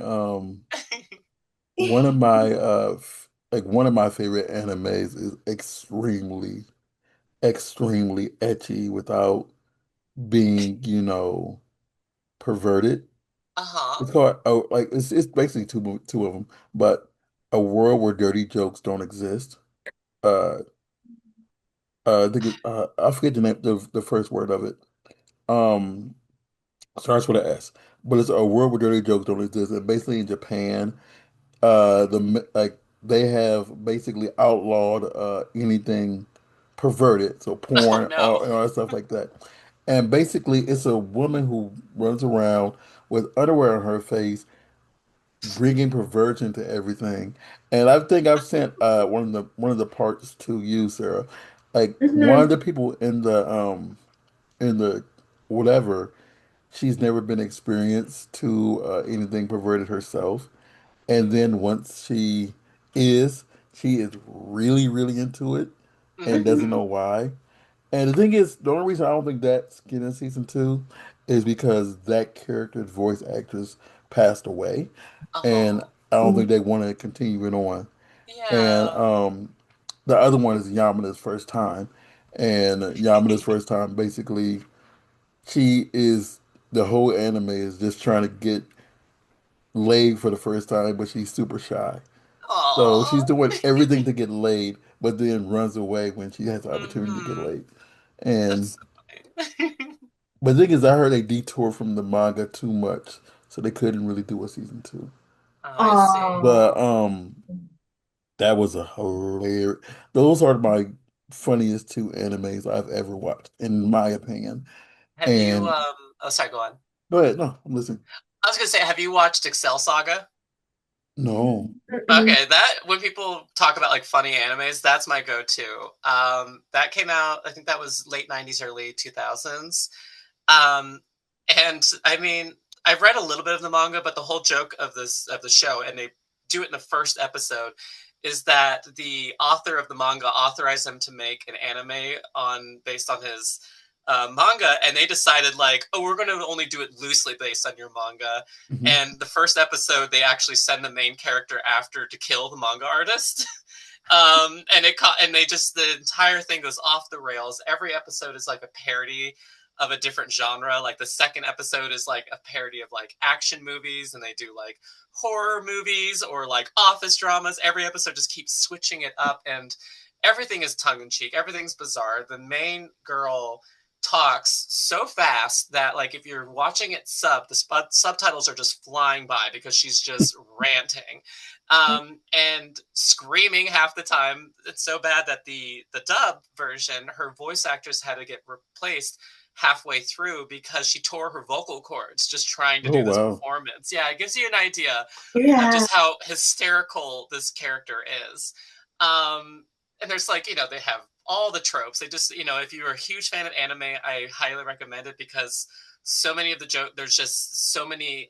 like one of my favorite animes is extremely etchy without being, perverted. Uh huh. It's called oh like it's basically two of them, but a world where dirty jokes don't exist. Uh I forget the name the first word of it. Um Starts with an S. But it's a world where dirty jokes don't exist. And basically in Japan, like they have basically outlawed anything perverted, so Oh porn no. and all that stuff like that. And basically, it's a woman who runs around with underwear on her face, bringing perversion to everything. And I think I've sent one of the parts to you, Sarah. Like one of Mhm. the people in the whatever, she's never been experienced to anything perverted herself. And then once is, she is really, really into it and doesn't Mm-hmm. know why. And the thing is, the only reason I don't think that's getting in season two is because that character's voice actress passed away, and Oh. I don't think they want to continue it on. And Yeah. the other one is Yamina's first time, and Yamina's first time basically she is the whole anime is just trying to get laid for the first time, but she's super shy. So she's Aw. doing everything to get laid, but then runs away when she has the opportunity to get Mm-hmm. laid. And That's so funny. but the thing is, I heard they detoured from the manga too much, so they couldn't really do a season two. Oh, I see. But Oh. that was a hilarious. Those are my funniest two animes I've ever watched, in my opinion. Have you And oh sorry, go on. go ahead, no, I'm listening. I was gonna say, have you watched Excel Saga? No, Mm-mm. Okay, that when people talk about like funny animes, that's my go-to. That came out, I think that was late 90s, early 2000s. Um, and I mean, I've read a little bit of the manga, but the whole joke of the show, and they do it in the first episode, is that the author of the manga authorized them to make an anime on based on his manga, and they decided like, oh, we're going to only do it loosely based on your manga. hmm And the first episode, they actually send the main character after to kill the manga artist. And and they just the entire thing goes off the rails. Every episode is like a parody of a different genre. Like the second episode is like a parody of like action movies, and they do like horror movies or like office dramas. Every episode just keeps switching it up, and everything is tongue in cheek. Everything's bizarre. The main girl talks so fast that like if you're watching it subtitles are just flying by because she's just ranting and screaming half the time. It's so bad that the dub version, her voice actress had to get replaced halfway through because she tore her vocal cords just trying to Oh do this wow. performance. Yeah, it gives you an idea of Yeah. just how hysterical this character is. And there's like, they have all the tropes. They just, if you're a huge fan of anime, I highly recommend it because so many of the joke there's just so many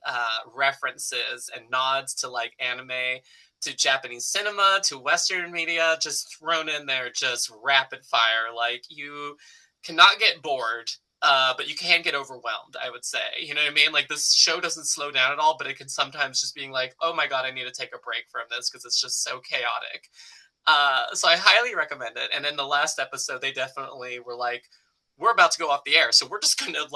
references and nods to like anime, to Japanese cinema, to Western media, just thrown in there, just rapid fire. Like you cannot get bored, but you can get overwhelmed, I would say. You know what I mean? Like this show doesn't slow down at all, but it can sometimes just being like, oh my God, I need to take a break from this because it's just so chaotic. So I highly recommend it. And in the last episode, they definitely were like, we're about to go off the air. So we're just going to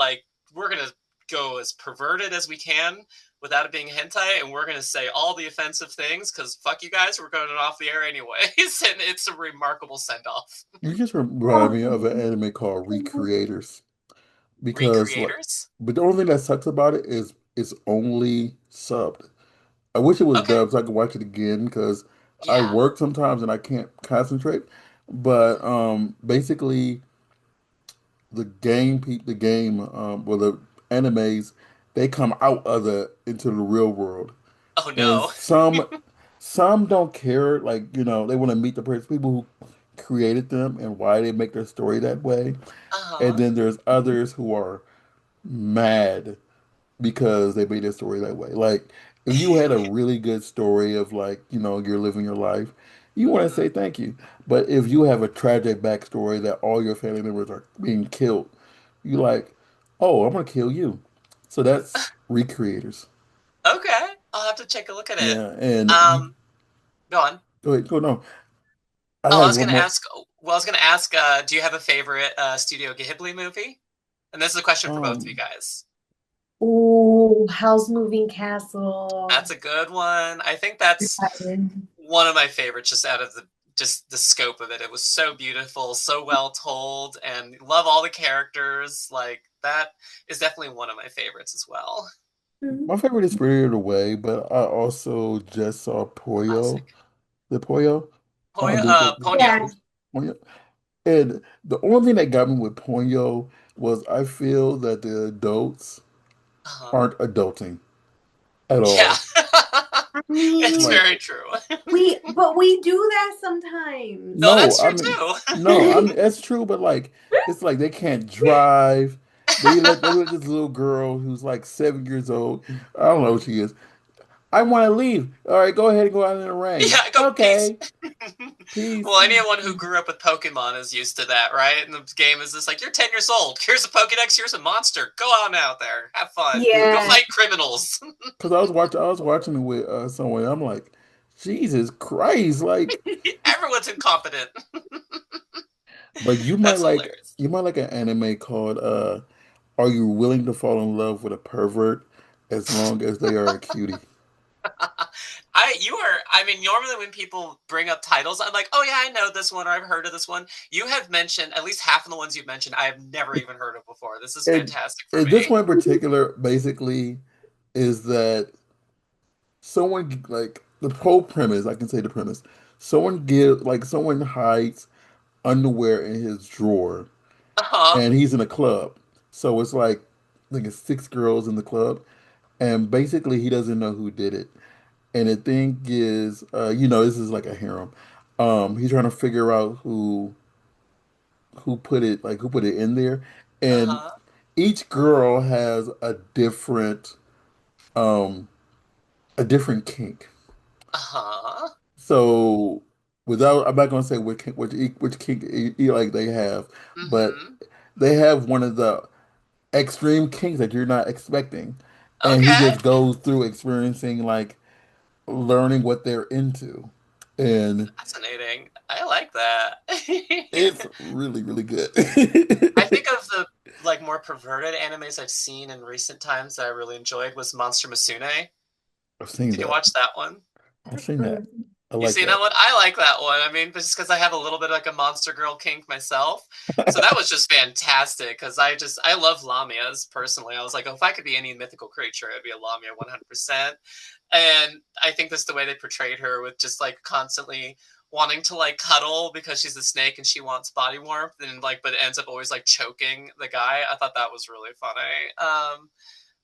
we're going to go as perverted as we can. without it being hentai, and we're going to say all the offensive things because fuck you guys, we're going off the air anyways. And it's a remarkable send off. You just remind me of an Um, anime called Recreators because like, Recreators? but the only thing that sucks about it is it's only subbed. I wish it was Okay. dubbed so I could watch it again because I Yeah. work sometimes and I can't concentrate. But basically the game, well, the animes, they come out of the into the real world, Oh and no. some don't care. Like they want to meet the people who created them and why they make their story that way. Uh And huh. then there's others who are mad because they made their story that way. Like if you had a really good story of like, you're living your life, you want to Hmm. say thank you. But if you have a tragic backstory that all your family members are being killed, you like, oh, I'm gonna kill you. So that's recreators. Okay. I'll have to take a look at it. Yeah, and you Um, Go on. go ahead, go no. I Oh, I had was one gonna more. ask. Well, I was gonna ask. Do you have a favorite Studio Ghibli movie? And this is a question for both of you Um, guys. oh, House Moving Castle. That's a good one. I think that's one of my favorites, just out of the scope of it. It was so beautiful, so well told, and love all the characters. Like that is definitely one of my favorites as well. Mhm. my favorite is Spirited Away, but I also just saw Poyo, Classic. the Poyo, Ponyo. the Ponyo. Yeah. first Ponyo. And the only thing that got me with Ponyo was I feel that the adults Uh-huh. aren't adulting at Yeah. all. I It's mean, Like, very true. we do that sometimes. No, no, that's I true mean, too. no, I mean that's true, but like, it's like they can't drive. They let this little girl who's like 7 years old. I don't know who she is. I want to leave. All right, go ahead and go out in the rain. Yeah, go peace. Okay, peace. Well, anyone who grew up with Pokemon is used to that, right? And the game is just like, you're 10 years old. Here's a Pokedex. Here's a monster. Go on out there. Have fun. Go Yeah. fight criminals. Because I was watching it with someone. I'm like, Jesus Christ! Like, Everyone's incompetent. but That's hilarious. you might like an anime called Are You Willing to Fall in Love with a Pervert as long as they are a cutie? I mean, normally when people bring up titles, I'm like, oh yeah, I know this one, or I've heard of this one. You have mentioned at least half of the ones you've mentioned I have never even heard of before. This is And, fantastic for and this me. one in particular basically is that someone like the whole premise, I can say the premise. Someone hides underwear in his drawer Uh-huh. and he's in a club. So it's like I think it's six girls in the club and basically he doesn't know who did it. And the thing is, this is like a harem. He's trying to figure out who put it in there, and Uh-huh. each girl has um a different kink. Uh-huh. So I'm not gonna say which kink like they have, but Mm-hmm. they have one of the extreme kinks that you're not expecting, and he Okay. just goes through experiencing like learning what they're into, and Fascinating. I like that. it's really really good. I think of the like more perverted animes I've seen in recent times that I really enjoyed was Monster Musume. I've seen Did you that. watch that one? I've seen that. I You like seen that that. one? I like that one. I mean, just because I have a little bit of like a monster girl kink myself. So that was just fantastic because I love Lamias personally. I was like, oh, if I could be any mythical creature, it'd be a Lamia 100%. And I think that's the way they portrayed her with just like constantly wanting to like cuddle because she's a snake and she wants body warmth and like, but it ends up always like choking the guy. I thought that was really funny.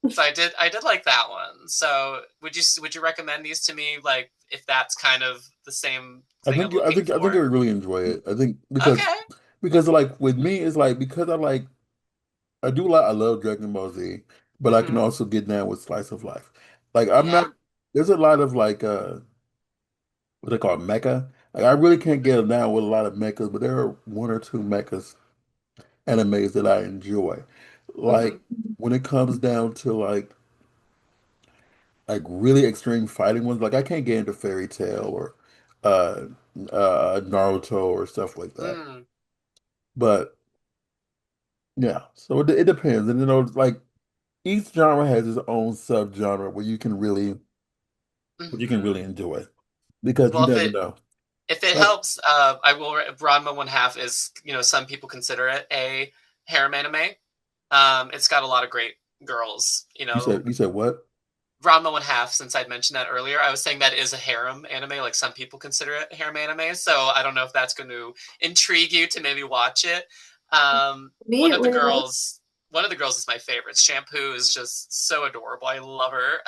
So I did like that one. So would you recommend these to me like if that's kind of the same thing I'm looking I think I for? would really enjoy it. I think Okay. because like with me it's like because I love Dragon Ball Z, but I can Mhm. also get down with slice of life. Like I'm not Yeah. there's a lot of like what they call mecha. Like I really can't get down with a lot of mechas, but there are one or two mechas animes that I enjoy. Mhm. Like when it comes down to really extreme fighting ones, like I can't get into Fairy Tail or uh Naruto or stuff like that. Mm. But yeah, so it depends. And like each genre has its own subgenre where you can really Mhm. enjoy because you Well, never know. if it Like helps, I will. Ranma One Half is, some people consider it a harem anime. It's got a lot of great girls. you said what? Ranma One Half. Since I'd mentioned that earlier, I was saying that is a harem anime. Like some people consider it a harem anime. So I don't know if that's going to intrigue you to maybe watch it. Me, One it of the will. girls, one of the girls is my favorite. Shampoo is just so adorable. I love her.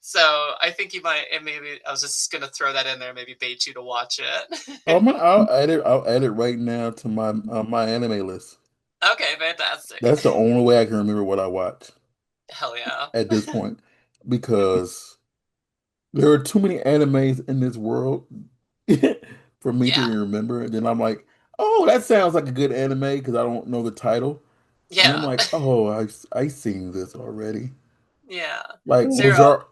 So I think you might, and maybe I was just gonna throw that in there, maybe bait you to watch it. I'll add it right now to my anime list. Okay, fantastic. That's the only way I can remember what I watched Hell yeah. at this point because there are too many animes in this world for me to Yeah, even remember. And then I'm like, oh, that sounds like a good anime because I don't know the title. And I'm yeah, like, oh, I seen this already. yeah. Like Yeah. Sarah, I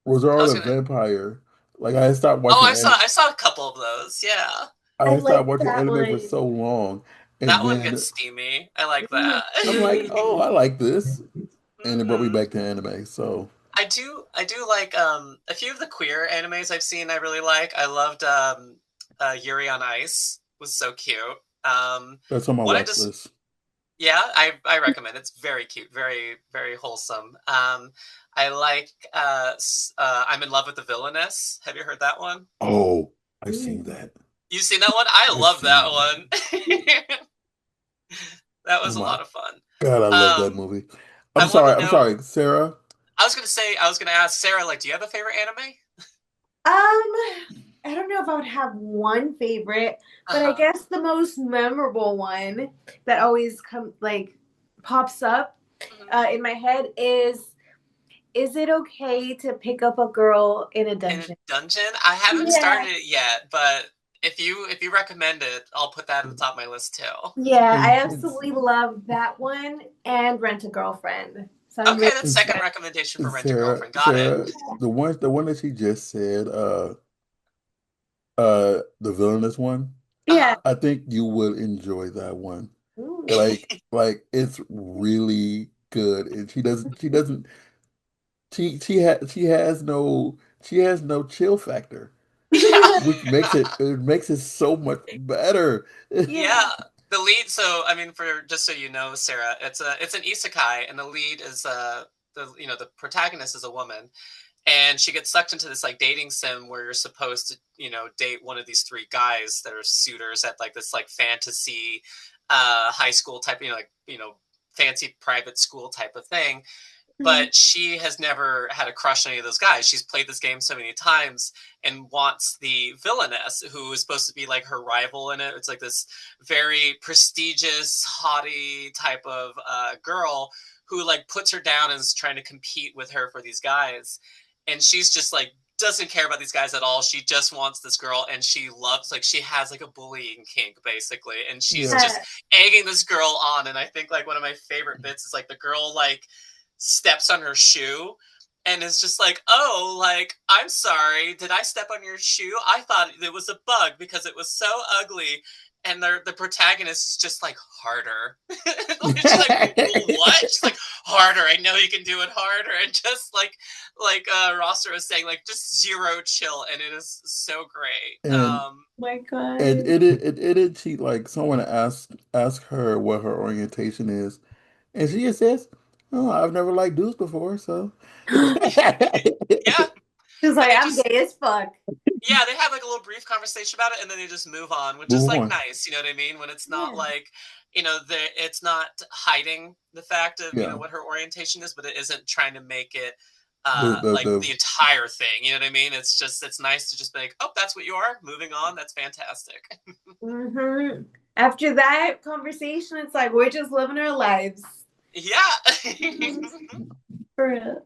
Wizard was the gonna. Vampire. Like I had stopped Oh, watching I saw a couple of those. Yeah, I I had stopped like watching that anime for one. so long, that and one then gets steamy. I like Mhm. that. I'm like, oh, I like this, and it brought me hmm back to anime. So I do like a few of the queer animes I've seen. I really like. I loved Yuri on Ice. Was so cute. Um, that's on my what I watch just list. Yeah, I recommend. It's very cute, very very wholesome. I like I'm in love with the villainess. Have you heard that one? Oh, I've seen Mm. that. You seen that one? I I've love that seen that. one. That Oh was a my lot of fun. God, I love that Um, movie. I want to I'm know. sorry, Sarah. I was gonna ask Sarah, like, do you have a favorite anime? I don't know if I would have one favorite, Uh but I huh. guess the most memorable one that always pops up hmm in my head is it okay to pick up a girl in a In a dungeon? dungeon, I haven't Yeah. started it yet, but if you recommend it, I'll put that at the top of my list too. Yeah, I It's absolutely love that one and Rent a Girlfriend. So I'm Okay, really that's it's second recommendation for Rent a Sarah. Girlfriend. Got it. The one that she just said, the villainous one. Uh yeah. huh. I think you would enjoy that one. Ooh. It's really good, and she has no chill factor, Yeah. which makes it so much better. Yeah. Yeah, the lead. So, I mean, for just so you know, Sarah, it's an isekai, and the lead is the protagonist is a woman, and she gets sucked into this like dating sim where you're supposed to date one of these three guys that are suitors at like this like fantasy, high school type, fancy private school type of thing, Mhm. but she has never had a crush on any of those guys. She's played this game so many times and wants the villainess who is supposed to be like her rival in it. It's like this very prestigious, haughty type of girl who like puts her down and is trying to compete with her for these guys. And she's just like doesn't care about these guys at all. She just wants this girl and she loves like she has like a bullying kink basically. And she's Yeah, just Yeah. egging this girl on. And I think like one of my favorite bits is like the girl like steps on her shoe and is just like, oh, like, I'm sorry. Did I step on your shoe? I thought it was a bug because it was so ugly. And the protagonist is just like harder. She's like, what? She's like, harder. I know you can do it harder. And just like Rosser was saying, like just zero chill. And it is so great. and My and God. she like someone ask her what her orientation is, and she just says, "Oh, I've never liked dudes before, so." Yeah. She's And like, they I'm just gay as fuck. Yeah, they have like a little brief conversation about it and then they just move on, which is Move like on. nice, you know what I mean? When it's not Yeah. like, it's not hiding the fact of, Yeah. what her orientation is, but it isn't trying to make it like The the entire thing, you know what I mean? It's nice to just be like, "Oh, that's what you are. Moving on. That's fantastic." hmm After that conversation, it's like we're just living our lives. Yeah. For real.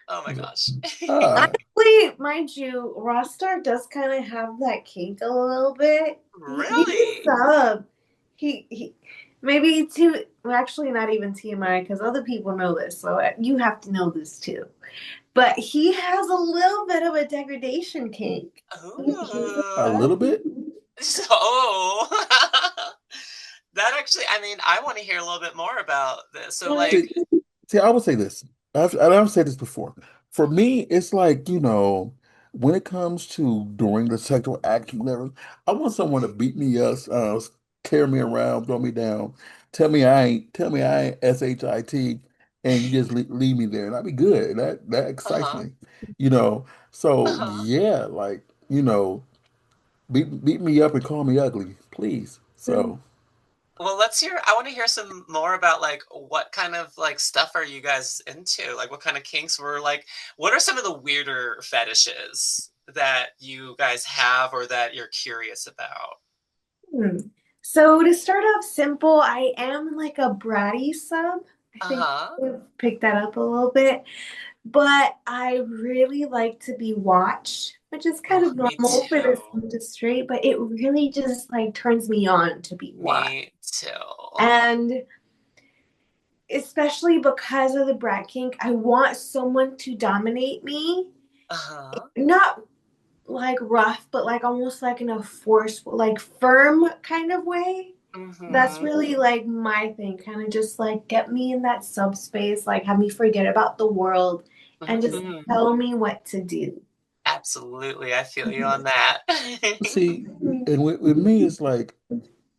Oh my gosh. ah Honestly, mind you, Rostar does kind of have that kink a little bit. He's a Really? sub. He maybe too. Well, actually, not even TMI because other people know this, so you have to know this too. But he has a little bit of a degradation kink. He's a a Oh. little bit. sub. So that actually, I mean, I want to hear a little bit more about this. So Like, like See, See, I would say this. I've said this before. For me, it's like, when it comes to during the sexual action level, I want someone to beat me up, carry me around, throw me down, tell me I ain't shit, and you just leave me there, and I'd be good. That excites Uh-huh. me, you know. So Uh-huh. yeah, like, beat me up and call me ugly, please. So. Well, I want to hear some more about like what kind of like stuff are you guys into? Like what kind of kinks were like what are some of the weirder fetishes that you guys have or that you're curious about? Hmm. So to start off simple, I am like a bratty sub. I think Uh-huh. we've picked that up a little bit, but I really like to be watched, which is kind Oh, of me normal for this too. industry, but it really just like turns me on to be watched. Me too. And especially because of the brat kink, I want someone to dominate me, Uh-huh. not like rough, but like almost like in a forceful, like firm kind of way. That's Mm-hmm. really like my thing, kind of just like get me in that subspace, like have me forget about the world and just Mm-hmm. tell me what to do. Absolutely. I feel you on that. See, and with me, it's like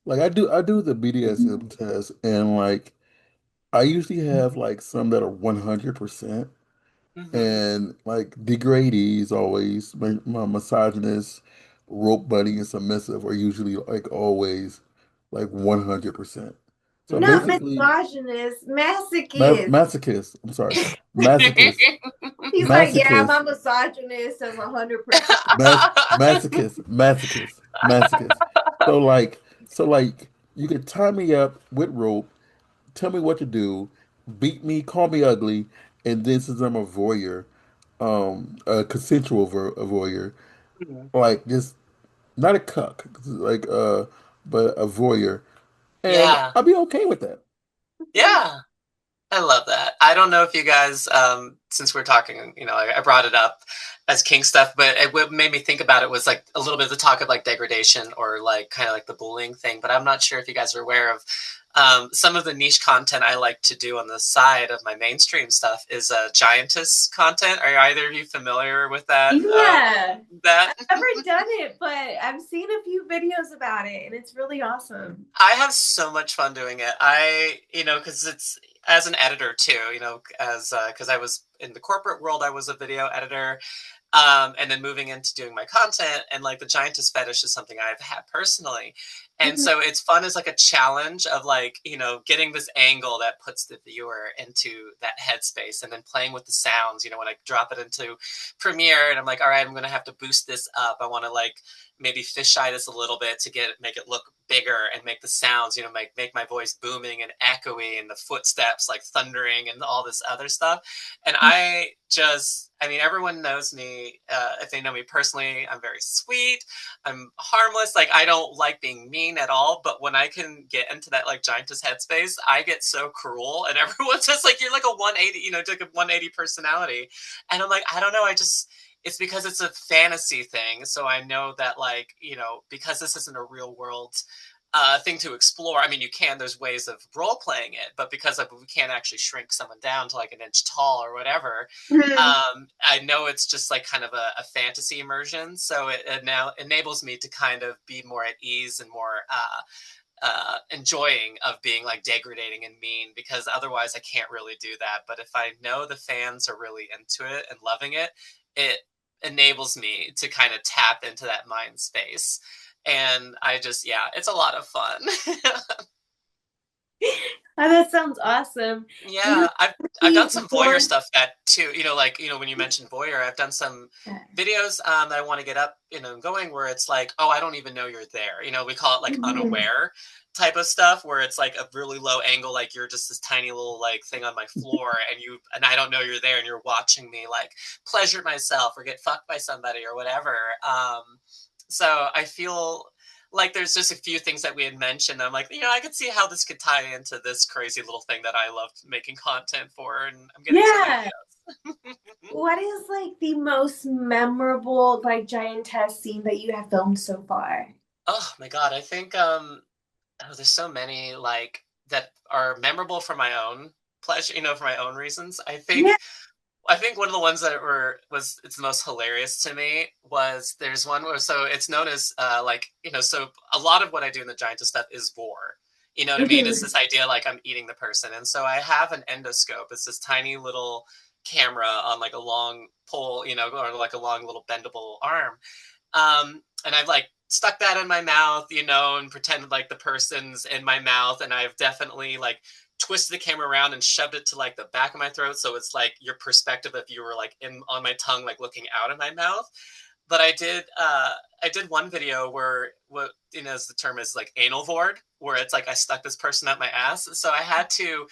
I do the BDSM test, and like I usually have like some that are 100%, Mm-hmm. and like degradees always, my misogynist, rope buddy, and submissive are usually like always like 100%. So Not Mm-hmm. basically, misogynist, masochist. masochist. I'm sorry, masochist, He's like, yeah, masochist. my misogynist is 100%. Masochist. So like you could tie me up with rope, tell me what to do, beat me, call me ugly, and then since I'm a voyeur, a consensual a voyeur, like just not a cuck, like but a voyeur, and Yeah. I'll be okay with that. Yeah. I love that. I don't know if you guys, since we're talking, I brought it up as kink stuff, but what made me think about it was like a little bit of the talk of like degradation or like kind of like the bullying thing. But I'm not sure if you guys are aware of some of the niche content I like to do on the side of my mainstream stuff is giantess content. Are either of you familiar with that? Yeah. That I've never done it, but I've seen a few videos about it and it's really awesome. I have so much fun doing it. Because it's as an editor too, as because I was in the corporate world, I was a video editor, and then moving into doing my content and like the giantess fetish is something I've had personally. And Mhm. so it's fun as like a challenge of like, getting this angle that puts the viewer into that headspace and then playing with the sounds, when I drop it into Premiere and I'm like, all right, I'm going to have to boost this up. I want to like maybe fisheye this a little bit to make it look bigger and make the sounds, make my voice booming and echoey and the footsteps like thundering and all this other stuff. And everyone knows me. If they know me personally, I'm very sweet. I'm harmless. Like, I don't like being mean at all. But when I can get into that, like, giantess headspace, I get so cruel. And everyone's just like, you're like a 180, like a 180 personality. And I'm like, I don't know. It's because it's a fantasy thing. So I know that, like, because this isn't a real world thing to explore. I mean, there's ways of role playing it, but because we can't actually shrink someone down to like an inch tall or whatever, Mhm. I know it's just like kind of a fantasy immersion. So it now enables me to kind of be more at ease and more enjoying of being like degrading and mean because otherwise I can't really do that. But if I know the fans are really into it and loving it, it enables me to kind of tap into that mind space. And yeah, it's a lot of fun. Oh, that sounds awesome. You know, Yeah, I've done we some voyeur want stuff that too. Like when you mentioned voyeur, I've done some videos that I want to get up, going where it's like, oh, I don't even know you're there. We call it like Mhm. unaware type of stuff where it's like a really low angle, like you're just this tiny little like thing on my floor, and I don't know you're there, and you're watching me like pleasure myself or get fucked by somebody or whatever. So I feel like there's just a few things that we had mentioned. I'm like, I could see how this could tie into this crazy little thing that I love making content for, and I'm getting some Yeah. ideas. What is like the most memorable like giantess scene that you have filmed so far? Oh my god, I think there's so many like that are memorable for my own. pleasure, for my own reasons. I Yeah. think I think one of the ones that it's the most hilarious to me was there's one where so it's known as like so a lot of what I do in the Giantess stuff is vor. You know what I mean? It's Mhm. this idea like I'm eating the person, and so I have an endoscope. It's this tiny little camera on like a long pole, or like a long little bendable arm, and I've like stuck that in my mouth, and pretended like the person's in my mouth, and I've definitely like twisted the camera around and shoved it to like the back of my throat, so it's like your perspective if you were like in on my tongue, like looking out of my mouth. But I did one video where what as the term is like anal vored, where it's like I stuck this person up my ass, so I had to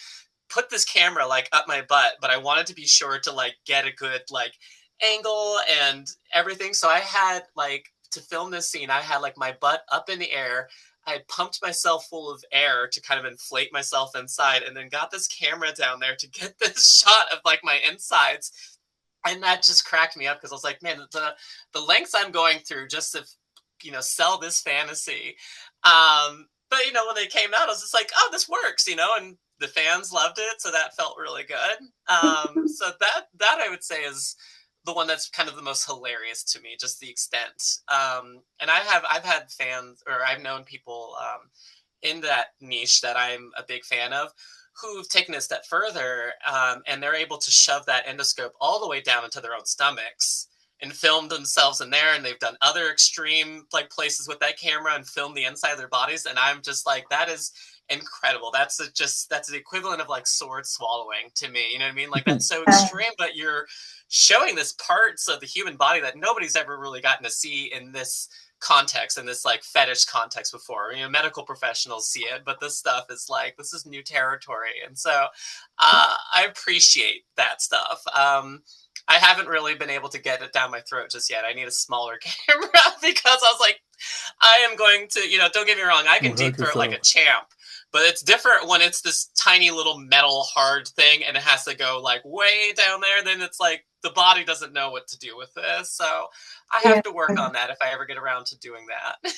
put this camera like up my butt, but I wanted to be sure to like get a good like angle and everything. So I had like to film this scene, I had like my butt up in the air. I had pumped myself full of air to kind of inflate myself inside, and then got this camera down there to get this shot of like my insides. And that just cracked me up because I was like, man, the lengths I'm going through just to sell this fantasy. But when they came out, I was just like, oh, this works, and the fans loved it, so that felt really good. So that I would say is the one that's kind of the most hilarious to me, just the extent. And I've had fans, or I've known people in that niche that I'm a big fan of, who've taken it a step further, and they're able to shove that endoscope all the way down into their own stomachs and filmed themselves in there, and they've done other extreme like places with that camera and filmed the inside of their bodies, and I'm just like, that is incredible. That's the equivalent of like sword swallowing to me, you know what I mean? Like, that's so extreme, but you're showing this parts of the human body that nobody's ever really gotten to see in this context, in this like fetish context before. Medical professionals see it, but this stuff is like, this is new territory, and so I appreciate that stuff. I haven't really been able to get it down my throat just yet. I need a smaller camera because I was like, I am going to, don't get me wrong, I can Don't hurt deep throat like a yourself. champ, but it's different when it's this tiny little metal hard thing and it has to go like way down there. Then it's like the body doesn't know what to do with this. So I Yeah. have to work on that if I ever get around to doing that.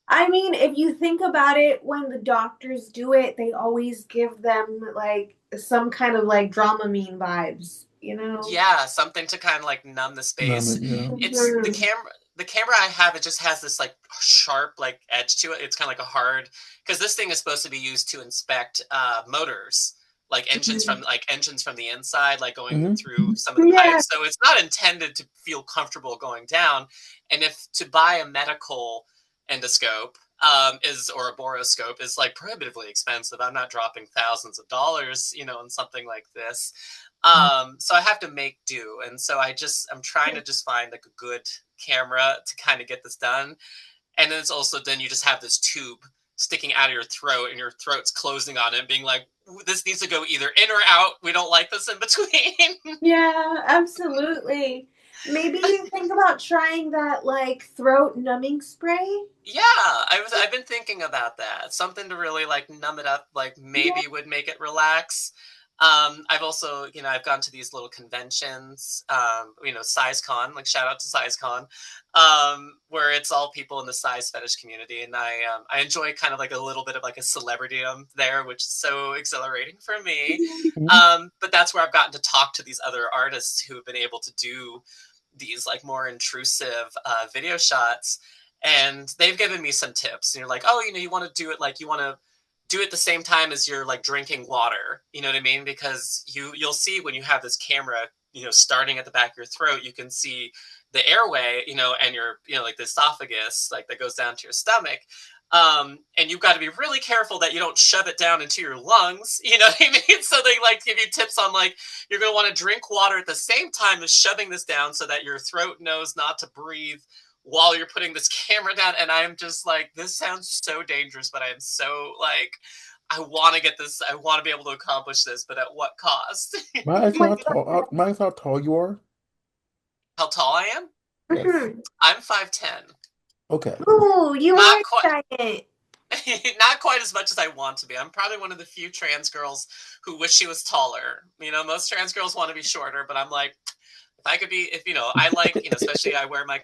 I mean, if you think about it, when the doctors do it, they always give them like some kind of like Dramamine vibes, you know? Yeah, something to kind of like numb the Numb space. it, yeah. It's the Mhm. camera. The camera I have, it just has this like sharp like edge to it. It's kind of like a hard, because this thing is supposed to be used to inspect motors, like engines from the inside, like going Hmm. through some of the Yeah. pipes. So it's not intended to feel comfortable going down. And if to buy a medical endoscope is or a boroscope is like prohibitively expensive, I'm not dropping thousands of dollars, on something like this. So I have to make do, and so I'm trying to just find like a good camera to kind of get this done. And then it's also, then you just have this tube sticking out of your throat, and your throat's closing on it, being like, this needs to go either in or out. We don't like this in between. Yeah, absolutely. Maybe you think about trying that like throat numbing spray. Yeah, I've been thinking about that. Something to really like numb it up, like Yeah. maybe would make it relax. I've also, I've gone to these little conventions, SizeCon, like shout out to SizeCon, where it's all people in the size fetish community, and I enjoy kind of like a little bit of like a celebrity there, which is so exhilarating for me. Hmm. But that's where I've gotten to talk to these other artists who have been able to do these like more intrusive video shots, and they've given me some tips. And you're like, oh, you want to do it like you want to do it the same time as you're like drinking water. You know what I mean? Because you'll see when you have this camera, starting at the back of your throat, you can see the airway, and your, like the esophagus, like that goes down to your stomach. And you've got to be really careful that you don't shove it down into your lungs. You know what I mean? So they like give you tips on like, you're going to want to drink water at the same time as shoving this down so that your throat knows not to breathe while you're putting this camera down. And I'm just like, this sounds so dangerous, but I'm so like, I want to get this, I want to be able to accomplish this, but at what cost? May I ask Oh you my God. may I ask how tall you are? How tall I am? Yes. Mhm. I'm 5'10". Okay. Ooh, you Not are quite. giant. Not quite as much as I want to be. I'm probably one of the few trans girls who wish she was taller. Most trans girls want to be shorter, but I'm like, If I could be, if I like, especially I wear my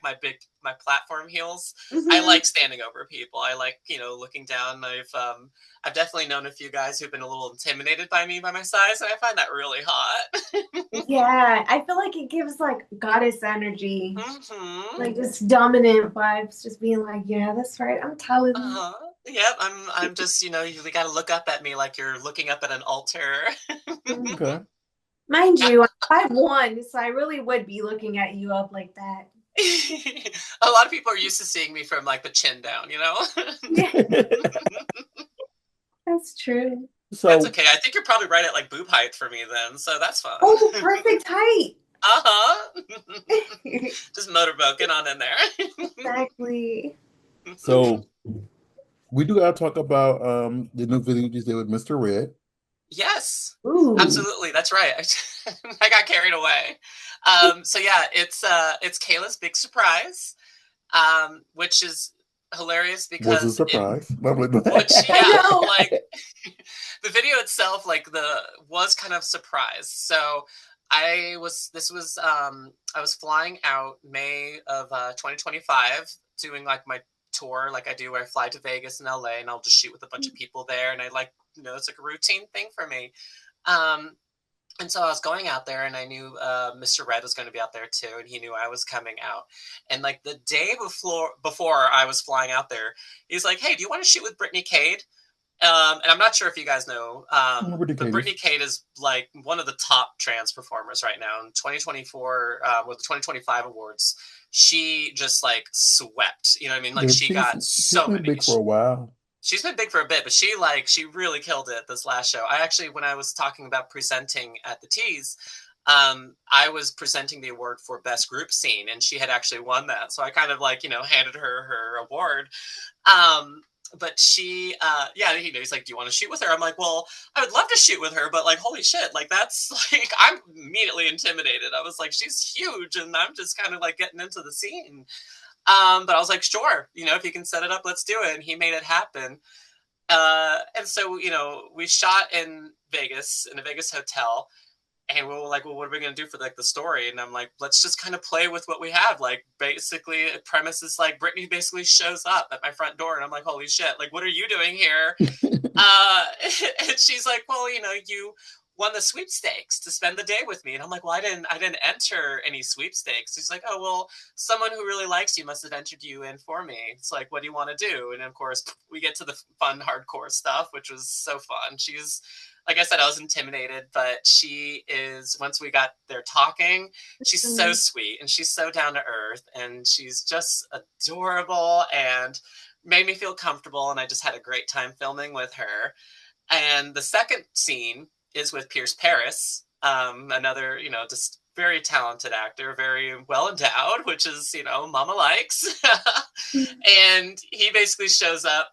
platform heels. I Hmm. like standing over people. I like, looking down. I've definitely known a few guys who've been a little intimidated by me by my size, and I find that really hot. Yeah, I feel like it gives like goddess energy, Hmm. like just dominant vibes, just being like, yeah, that's right, I'm taller than you. Uh-huh. Yep, I'm just, you got to look up at me like you're looking up at an altar. Mhm. Okay. Mind you, I'm 5'1", so I really would be looking at you up like that. A lot of people are used to seeing me from like the chin down, Yeah, that's true. That's So okay. I think you're probably right at like boob height for me then, so that's fun. Oh, perfect height. Uh-huh. Just motorboat, get on in there. Exactly. so we do gotta talk about the new video you just did with Mr. Red. Yes, Ooh. absolutely. That's right. I got carried away. So yeah, it's Kayla's big surprise, which is hilarious Was a because surprise. Lovely. which I yeah, know. like the video itself, like the was kind of surprised. So I was flying out May of 2025, doing like my tour like I do, where I fly to Vegas and LA, and I'll just shoot with a bunch of people there, and I like, it's like a routine thing for me. Um, and so I was going out there, and I knew Mr. Red was going to be out there too, and he knew I was coming out. And like the day before I was flying out there, he's like, "Hey, do you want to shoot with Brittany Cade?" And I'm not sure if you guys know, Remember the but Brittany Cadis. Cade is like one of the top trans performers right now. In 2024, with the 2025 awards, she just like swept. You know what I mean? Like Yeah, she got she's so been many. big for a while. She's been big for a bit, but she really killed it this last show. I actually, when I was talking about presenting at the Tees, I was presenting the award for best group scene, and she had actually won that. So I kind of like, handed her award. Um, but she, yeah, he's like, "Do you want to shoot with her?" I'm like, "Well, I would love to shoot with her, but like, holy shit, like that's like, I'm immediately intimidated." I was like, "She's huge, and I'm just kind of like getting into the scene." But I was like, "Sure, if you can set it up, let's do it." And he made it happen. And so, we shot in Vegas in a Vegas hotel, and we were like, "Well, what are we gonna do for like the story?" And I'm like, "Let's just kind of play with what we have." Like, basically, the premise is like Brittany basically shows up at my front door, and I'm like, "Holy shit! Like, what are you doing here?" Uh, and she's like, "Well, you won the sweepstakes to spend the day with me." And I'm like, "Well, I didn't enter any sweepstakes." She's like, "Oh, well, someone who really likes you must have entered you in for me." It's like, "What do you want to do?" And of course, we get to the fun, hardcore stuff, which was so fun. She's, like I said, I was intimidated, but she is, once we got there talking, she's so Mm. sweet, and she's so down to earth, and she's just adorable, and made me feel comfortable. And I just had a great time filming with her. And the second scene is with Pierce Paris, another, just very talented actor, very well endowed, which is, Mama likes. And he basically shows up.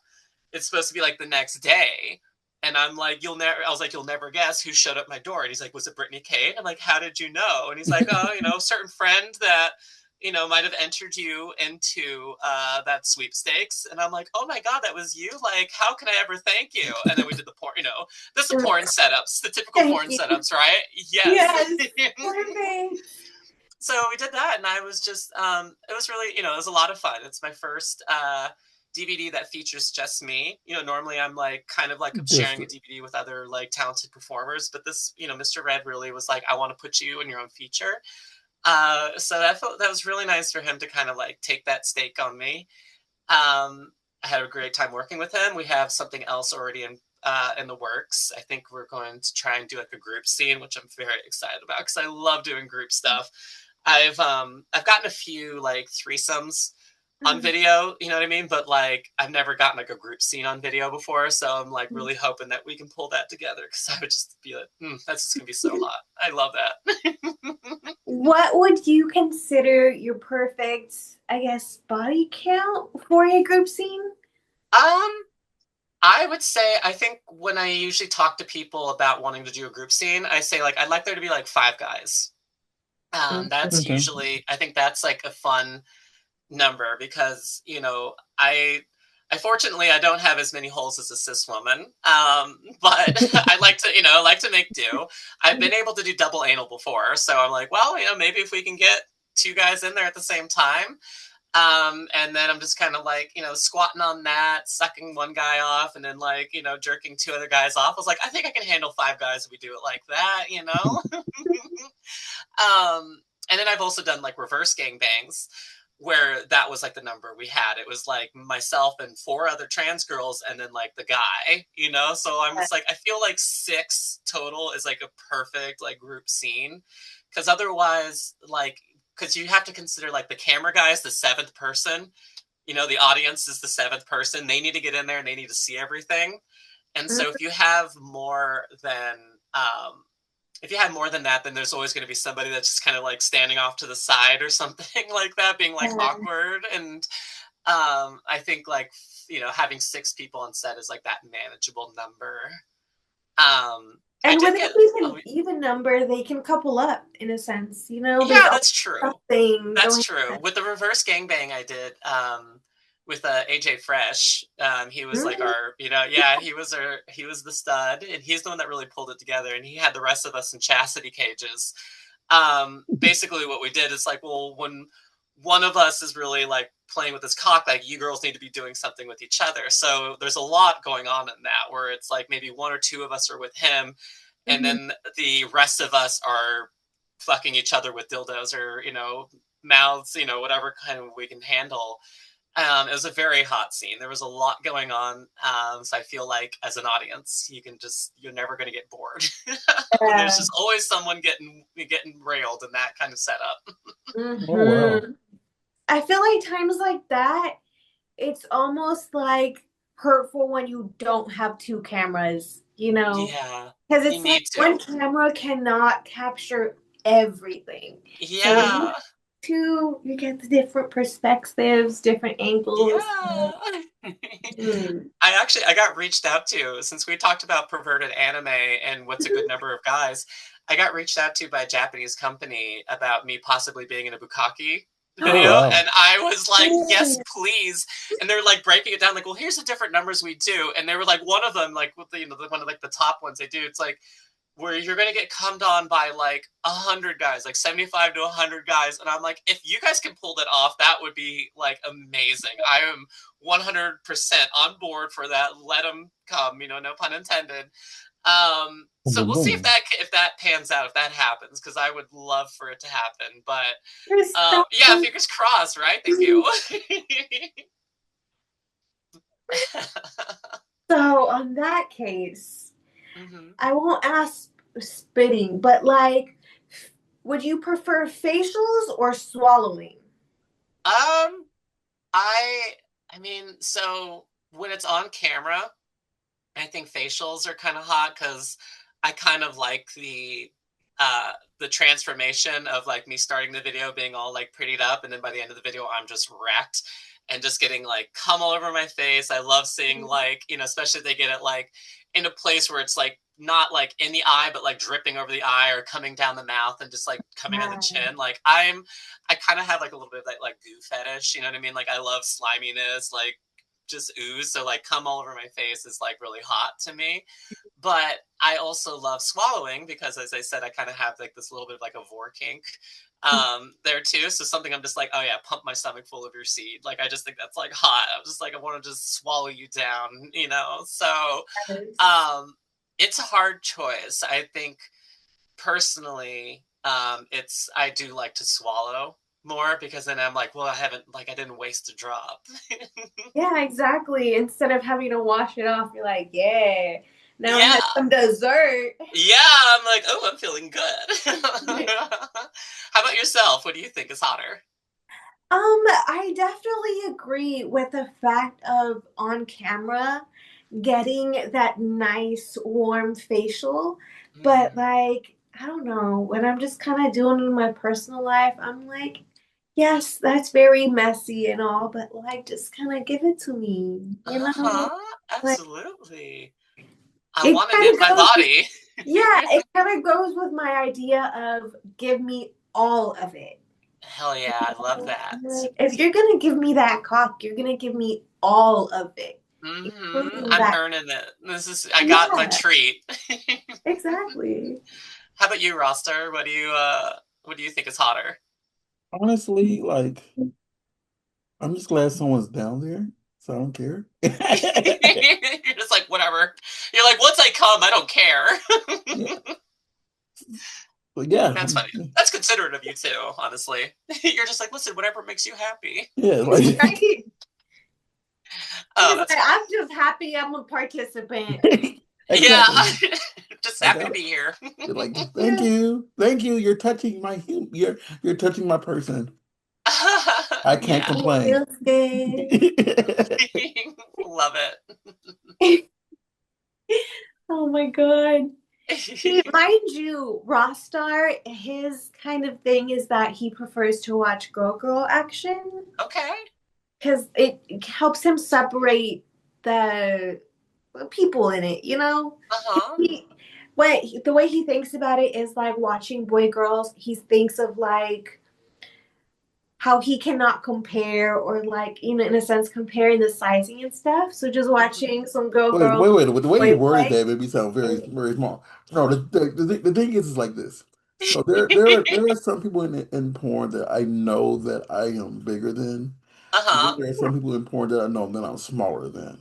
It's supposed to be like the next day. And I'm like, I was like, "You'll never guess who showed up my door." And he's like, "Was it Brittany Kate?" I'm like, "How did you know?" And he's like, "Oh, certain friend that, might have entered you into that sweepstakes." And I'm like, "Oh my God, that was you? Like, how can I ever thank you?" And then we did the porn, this is porn setups, the typical Thank porn you. setups, right? Yes. Yes. Perfect. So we did that, and I was just, it was really, it was a lot of fun. It's my first DVD that features just me. Normally I'm like kind of like Just sharing a DVD with other like talented performers, but this, Mr. Red really was like, "I want to put you in your own feature." So that was really nice for him to kind of like take that stake on me. I had a great time working with him. We have something else already in the works. I think we're going to try and do like a group scene, which I'm very excited about because I love doing group stuff. I've gotten a few like threesomes on Mm. video, you know what I mean? But like I've never gotten like a group scene on video before, so I'm like really hoping that we can pull that together because I would just be like, that's just gonna be so hot. I love that. What would you consider your perfect, I guess, body count for a group scene? um, I would say, I think when I usually talk to people about wanting to do a group scene, I say like I'd like there to be like five guys. That's okay. usually, I think that's like a fun number because I Fortunately, I don't have as many holes as a cis woman, but I like to, like to make do. I've been able to do double anal before, so I'm like, well, maybe if we can get two guys in there at the same time, and then I'm just kind of like, squatting on that, sucking one guy off, and then like, jerking two other guys off. I was like, I think I can handle five guys if we do it like that. And then I've also done like reverse gangbangs where that was like the number we had. It was like myself and four other trans girls and then like the guy. So I'm just like, I feel like six total is like a perfect like group scene. Cause otherwise, like, because you have to consider like the camera guy is the seventh person, the audience is the seventh person. They need to get in there and they need to see everything. And so if you have more than that, then there's always going to be somebody that's just kind of like standing off to the side or something like that, being like Yeah. awkward. And I think like, having six people on set is like that manageable number. I And did with get, an oh, even number, they can couple up in a sense. There's yeah, always that's true. something That's going true. on. With the reverse gangbang I did, with AJ Fresh, he was like Mhm. our, yeah, he was the stud, and he's the one that really pulled it together, and he had the rest of us in chastity cages. Basically, what we did is like, well, when one of us is really like playing with his cock, like you girls need to be doing something with each other. So there's a lot going on in that, where it's like maybe one or two of us are with him, and Mhm. then the rest of us are fucking each other with dildos or mouths, whatever kind of we can handle. It was a very hot scene. There was a lot going on, so I feel like as an audience, you're never going to get bored. There's Yeah. just always someone getting railed in that kind of setup. Oh wow. Mhm. I feel like times like that, it's almost like hurtful when you don't have two cameras. Yeah, Because you it's like need one to. camera cannot capture everything. So when you Yeah, have two, you get the different perspectives, different angles. yeah. Mm. I got reached out to, since we talked about perverted anime and what's a good number of guys. I got reached out to by a Japanese company about me possibly being in a bukkake Oh video, wow. and I was like, yes, please. And they're like breaking it down, like, well, here's the different numbers we do, and they were like, one of them, like with one of like the top ones they do, it's like where you're gonna get cummed on by like 100 guys, like 75 to 100 guys, and I'm like, if you guys can pull that off, that would be like amazing. I am 100% on board for that. Let them come, no pun intended. Boom, So boom, we'll see if boom. that pans out, if that happens, because I would love for it to happen. But There's yeah, fingers crossed, right? Thank you. So on that case, hmm I won't ask spitting, but like, would you prefer facials or swallowing? Um, I I mean, so when it's on camera, I think facials are kind of hot because I kind of like the transformation of like me starting the video being all like prettied up, and then by the end of the video I'm just wrecked and just getting like cum all over my face. I love seeing like, especially if they get it like in a place where it's like not like in the eye but like dripping over the eye or coming down the mouth and just like coming on the Yeah. chin. Like I kind of have like a little bit of that like goo fetish, you know what I mean? Like I love sliminess, like just ooze. So like come all over my face is like really hot to me. But I also love swallowing because, as I said, I kind of have like this little bit of like a vor kink there too. So something I'm just like, oh yeah, pump my stomach full of your seed. Like I just think that's like hot. I'm just like, I want to just swallow you down. So Yes. um, it's a hard choice. I think personally, it's I do like to swallow more because then I'm like, well, I didn't waste a drop. Yeah, exactly. Instead of having to wash it off, you're like, yeah, now I Yeah. had some dessert. Yeah, I'm like, oh, I'm feeling good. How about yourself? What do you think is hotter? I definitely agree with the fact of on camera getting that nice warm facial, but Mm. like, I don't know, when I'm just kind of doing it in my personal life, I'm like, yes, that's very messy and all, but like, just kind of give it to me. Uh-huh. Like, Absolutely. I it want it kind in of my goes, body. yeah, it kind of goes with my idea of give me all of it. Hell yeah, I love that. Like, if you're gonna give me that cock, you're gonna give me all of it, including I'm that. earning it. I got my Yeah, treat. exactly. How about you, Roster? What do you think is hotter? Honestly, like I'm just glad someone's down there, so I don't care. You're just like, whatever. You're like, once I come, I don't care. Yeah, but yeah, That's funny. That's considerate of you too, honestly. You're just like, listen, whatever makes you happy. yeah, like Right? Oh, He's like, that's I'm funny. just happy I'm a participant. Yeah, exactly. just Like happy I, to be here. you're like, Yeah. thank you. You're touching my person. I can't Yeah, It complain. feels good. love it. Oh my God. See, mind you, Rostar, his kind of thing is that he prefers to watch girl action Okay. because it helps him separate the people in it, you know? Uh huh. He, the way he thinks about it is like watching boy girls, he thinks of like how he cannot compare or like, you know, in a sense, comparing the sizing and stuff. So just watching some girl Wait. The way you boy worded play. that made me sound very, And very small. No, the thing is like this. So there are some people in porn that I know that I am bigger than, Uh and then huh. there are some people in porn that I know that I'm smaller than.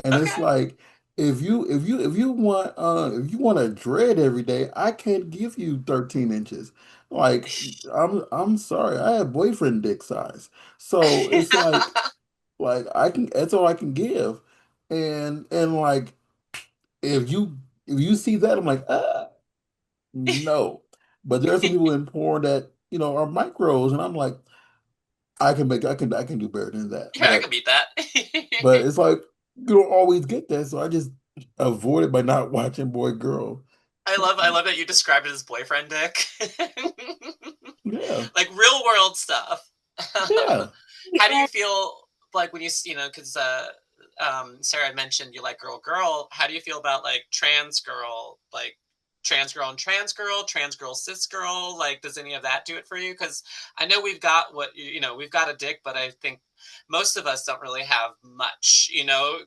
And it's Okay. like if you want a dread every day, I can't give you 13 inches. Like I'm sorry, I have boyfriend dick size. So it's like I can that's all I can give. And like if you see that, I'm like, no. But there are some people in porn that, are micros, and I'm like, I can do better than that. Yeah, I can beat that. But it's like you don't always get that, so I just avoid it by not watching boy girl. I love that you described it as boyfriend dick. Yeah, Like real world stuff. yeah. How do you feel like when because Sarah mentioned you like girl. How do you feel about like trans girl and trans girl cis girl? Like, does any of that do it for you? Because I know we've got we've got a dick, but I think most of us don't really have much,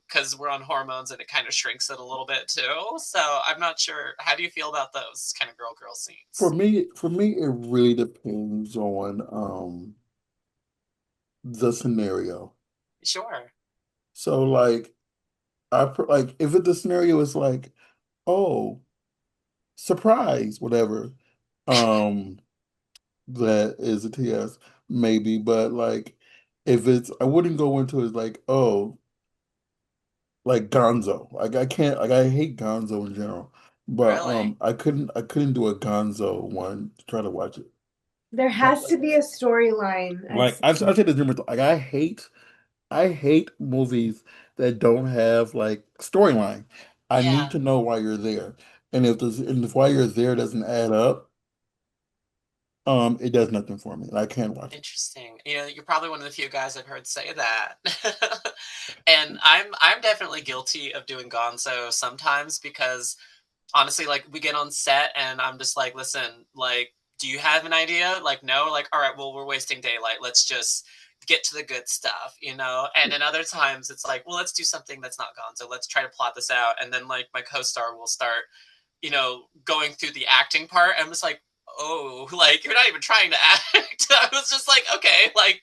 because we're on hormones and it kind of shrinks it a little bit too. So I'm not sure. How do you feel about those kind of girl scenes? For me, it really depends on the scenario. Sure. So like like if the scenario is like, oh, surprise, whatever, um, that is a TS, maybe. But like if it's I wouldn't go into it like, oh, like Gonzo. Like I can't like I hate Gonzo in general. But Really? I couldn't do a Gonzo one to try to watch it. there has to be a storyline. I've Like seen. I've said this numerous times. Like I hate movies that don't have like storyline. I need Yeah. to know why you're there. And if why you're there doesn't add up, it does nothing for me. And I can't watch it. Interesting. You're probably one of the few guys I've heard say that. And I'm definitely guilty of doing gonzo sometimes because honestly, like we get on set and I'm just like, listen, like, do you have an idea? Like, no, like, all right, well, we're wasting daylight. Let's just get to the good stuff. And then other times it's like, well, let's do something that's not gonzo. Let's try to plot this out. And then like my co-star will start going through the acting part. I'm just like, oh, like you're not even trying to act. I was just like, okay, like,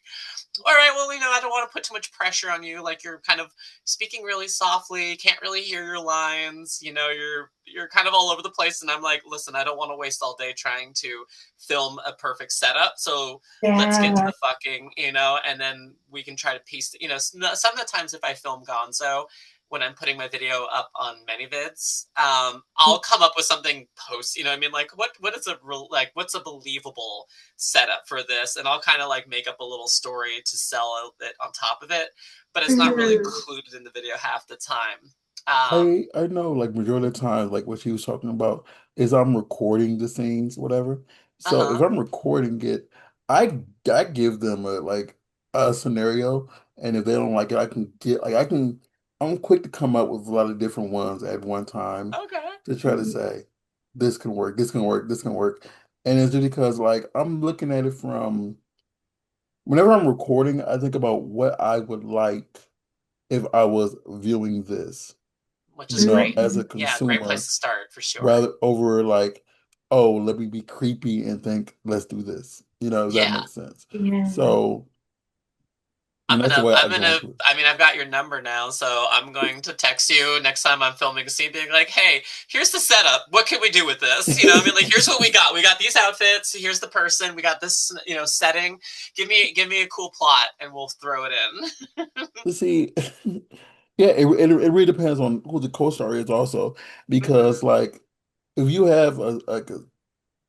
all right, well, I don't want to put too much pressure on you. Like you're kind of speaking really softly, can't really hear your lines. You're kind of all over the place, and I'm like, listen, I don't want to waste all day trying to film a perfect setup. So let's get to Yeah. the fucking, and then we can try to piece. Some of the times if I film Gonzo, when I'm putting my video up on ManyVids, I'll come up with something post. I mean, like what is a real like what's a believable setup for this, and I'll kind of like make up a little story to sell it on top of it, but it's not really Mhm. included in the video half the time. I know like majority of the time like what she was talking about is I'm recording the scenes, whatever. So if Uh-huh. I'm recording it, I give them a scenario, and if they don't like it, I can get like I'm quick to come up with a lot of different ones at one time Okay. to try to say this can work, this can work, this can work. And it's just because like I'm looking at it from whenever I'm recording, I think about what I would like. if I was viewing this, which is great. as a Yeah, great consumer, place to start for sure. rather over like, oh, let me be creepy and think, let's do this. If that Yeah. makes sense. Yeah. So, that's the way I go into it. I mean, I've got your number now, so I'm going to text you next time I'm filming a scene, being like, hey, here's the setup. What can we do with this? I mean, like, here's what we got. We got these outfits. Here's the person. We got this, setting. Give me a cool plot, and we'll throw it in. To see, yeah, it really depends on who the co-star is also, because Hmm. like if you have like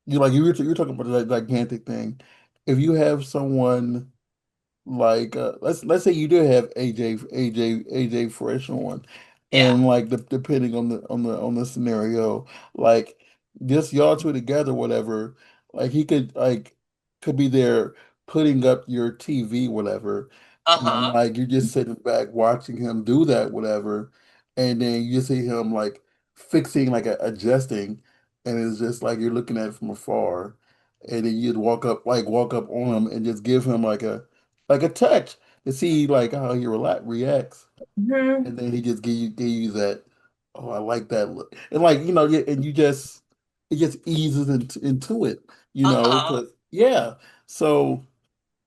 you're talking about the gigantic thing, if you have someone like let's say you do have AJ Fresh on, Yeah. and like depending on the scenario, like just y'all two together, whatever, like he could be there putting up your TV, whatever, Uh and then huh. like you're just sitting back watching him do that, whatever, and then you see him like fixing, like adjusting, and it's just like you're looking at it from afar, and then you'd walk up on him and just give him like a touch to see like how he reacts, Hmm. and then he just gave you that, oh, I like that look, and like and you just it just eases into it, Uh huh. because yeah, so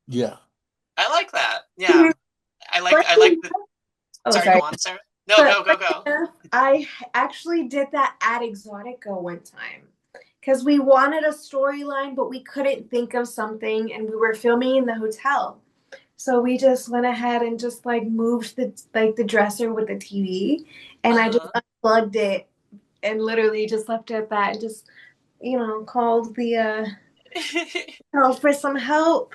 yeah. I like that. Yeah. I Funny like the. enough- Oh, Sorry, go sorry. on, Sarah. No, But go, go, funny go. enough, I actually did that at Exotica one time because we wanted a storyline, but we couldn't think of something, and we were filming in the hotel. So we just went ahead and just like moved the dresser with the TV, Uh and I just huh. unplugged it and literally just left it at that, and just called the called for some help.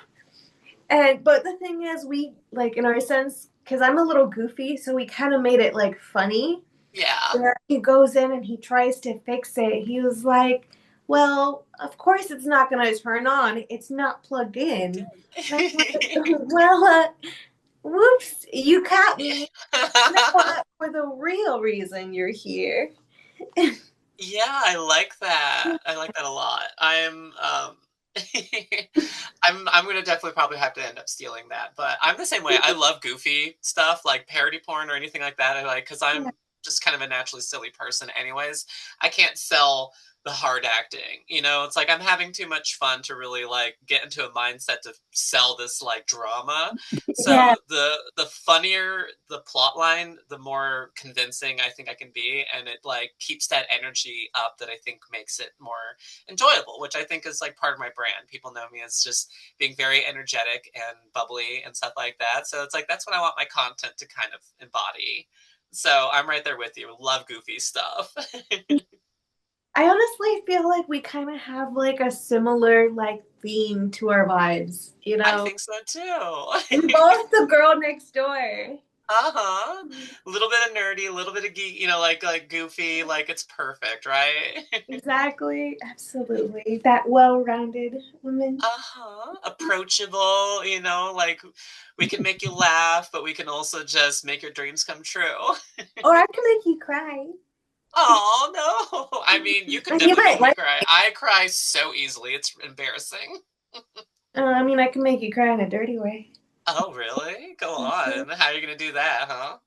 And but the thing is, we like in our sense, because I'm a little goofy, so we kind of made it like funny. Yeah. Where he goes in and he tries to fix it. He was like, "Well, of course it's not gonna turn on. It's not plugged in." And I'm like, "Well, whoops, you caught me. Now for the real reason you're here." Yeah, I like that. I like that a lot. I'm gonna definitely probably have to end up stealing that, but I'm the same way. I love goofy stuff like parody porn or anything like that. I like because Yeah. I'm just kind of a naturally silly person, anyways. I can't sell the hard acting. It's like I'm having too much fun to really like get into a mindset to sell this like drama. Yeah. So the funnier the plot line, the more convincing I think I can be, and it like keeps that energy up that I think makes it more enjoyable, which I think is like part of my brand. People know me as just being very energetic and bubbly and stuff like that. So it's like that's what I want my content to kind of embody. So I'm right there with you. Love goofy stuff. I honestly feel like we kind of have like a similar like theme to our vibes, I think so too. And both the girl next door. Uh-huh. A little bit of nerdy, a little bit of geek, like goofy, like it's perfect, right? Exactly. Absolutely. That well-rounded woman. Uh-huh. Approachable, like we can make you laugh, but we can also just make your dreams come true. Or I can make you cry. Oh, no. I mean, you could And you definitely might make me like cry. it. I cry so easily. It's embarrassing. I mean, I can make you cry in a dirty way. Oh, really? Go Mhm. on. How are you going to do that, huh?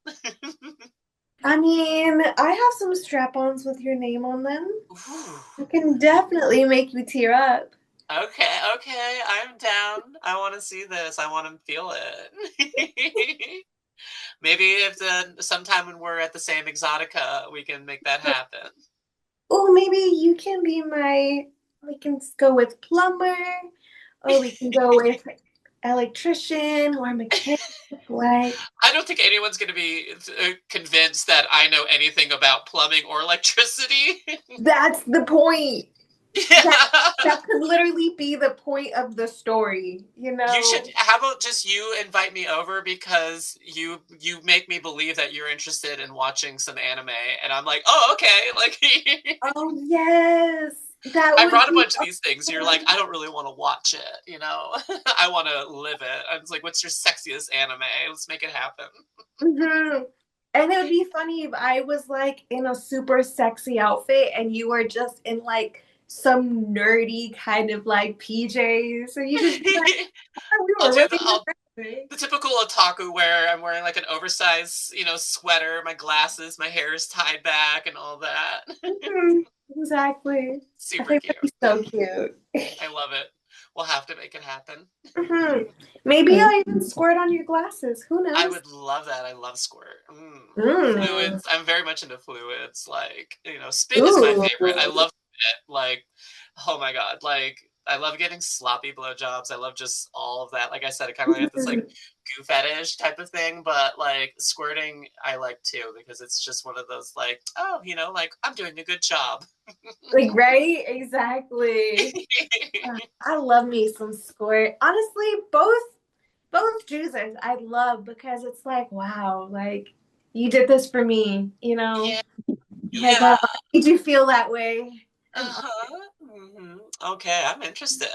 I mean, I have some strap-ons with your name on them. Ooh. I can definitely make you tear up. Okay, okay, I'm down. I want to see this. I want to feel it. Maybe if sometime when we're at the same Exotica, we can make that happen. Oh, maybe you can be my. We can go with plumber, or we can go with electrician or mechanic. Like I don't think anyone's going to be convinced that I know anything about plumbing or electricity. that's the point. That Yeah. that could literally be the point of the story, you You should. know? How about just you invite me over because you make me believe that you're interested in watching some anime, and I'm like, oh, okay. Like, Oh yes, that I would brought a be bunch of these things. And you're like, I don't really want to watch it. I want to live it. I was like, what's your sexiest anime? Let's make it happen. awesome. And it would be funny if I was like in a super sexy outfit and you were just in like some nerdy kind of like PJs, and you just be like, oh, we I'll were do really I'll interested. the typical otaku wear. I'm wearing like an oversized, sweater, my glasses, my hair is tied back, and all that. Mhm, exactly. I Super think cute. that'd be so cute. I love it. We'll have to make it happen. Hmm. Maybe Okay. I'll even squirt on your glasses. Who I knows? would love that. I love squirt. Mm. Fluids. I'm very much into fluids. Like, spit is my favorite. I Ooh. love spit. Like, oh my God. Like, I love getting sloppy blowjobs. I love just all of that. Like I said, I kind of have this like goo fetish type of thing, but like squirting, I like too because it's just one of those like, oh, like I'm doing a good job. Like, right? Exactly. I love me some squirt. Honestly, both juicers I love because it's like, wow, like you did this for me, you know? Yeah. Like, Yeah. oh, did you feel that way? I'm Uh-huh. Okay, I'm interested.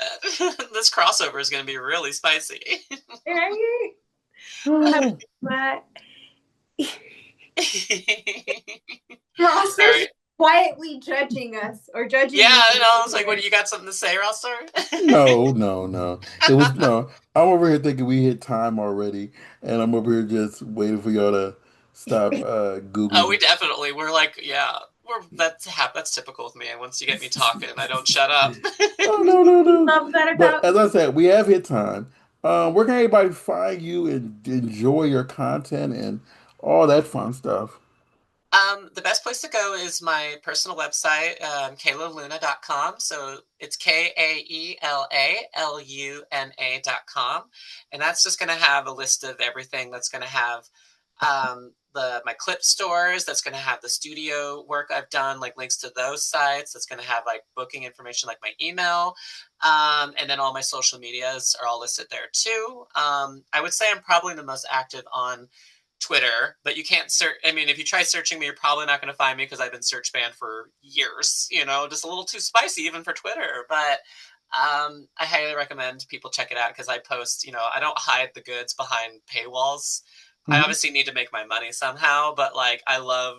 This crossover is going to be really spicy. right. I'm Oh, not. Ross All is right. quietly judging us or Yeah, judging me I was like, what here. do you got something to say, Roster? no, no, no. It was no. I'm over here thinking we hit time already, and I'm over here just waiting for y'all to stop Oh, we Googling. definitely. We're like, yeah, that's typical with me. And once you get me talking, I don't shut up. Oh no, no, no. Love that But about as you. I said, we have hit time. Where can everybody find you and enjoy your content and all that fun stuff? The best place to go is my personal website, kaelaluna.com. So it's KAELALUNA.com. And that's just going to have a list of everything. That's going to have my clip stores. That's going to have the studio work I've done, like links to those sites. That's going to have like booking information, like my email. And then all my social medias are all listed there too. I would say I'm probably the most active on Twitter, but you can't search. I mean, if you try searching me, you're probably not going to find me because I've been search banned for years. Just a little too spicy even for Twitter. But I highly recommend people check it out because I post. I don't hide the goods behind paywalls. I Hmm. obviously need to make my money somehow, but like I love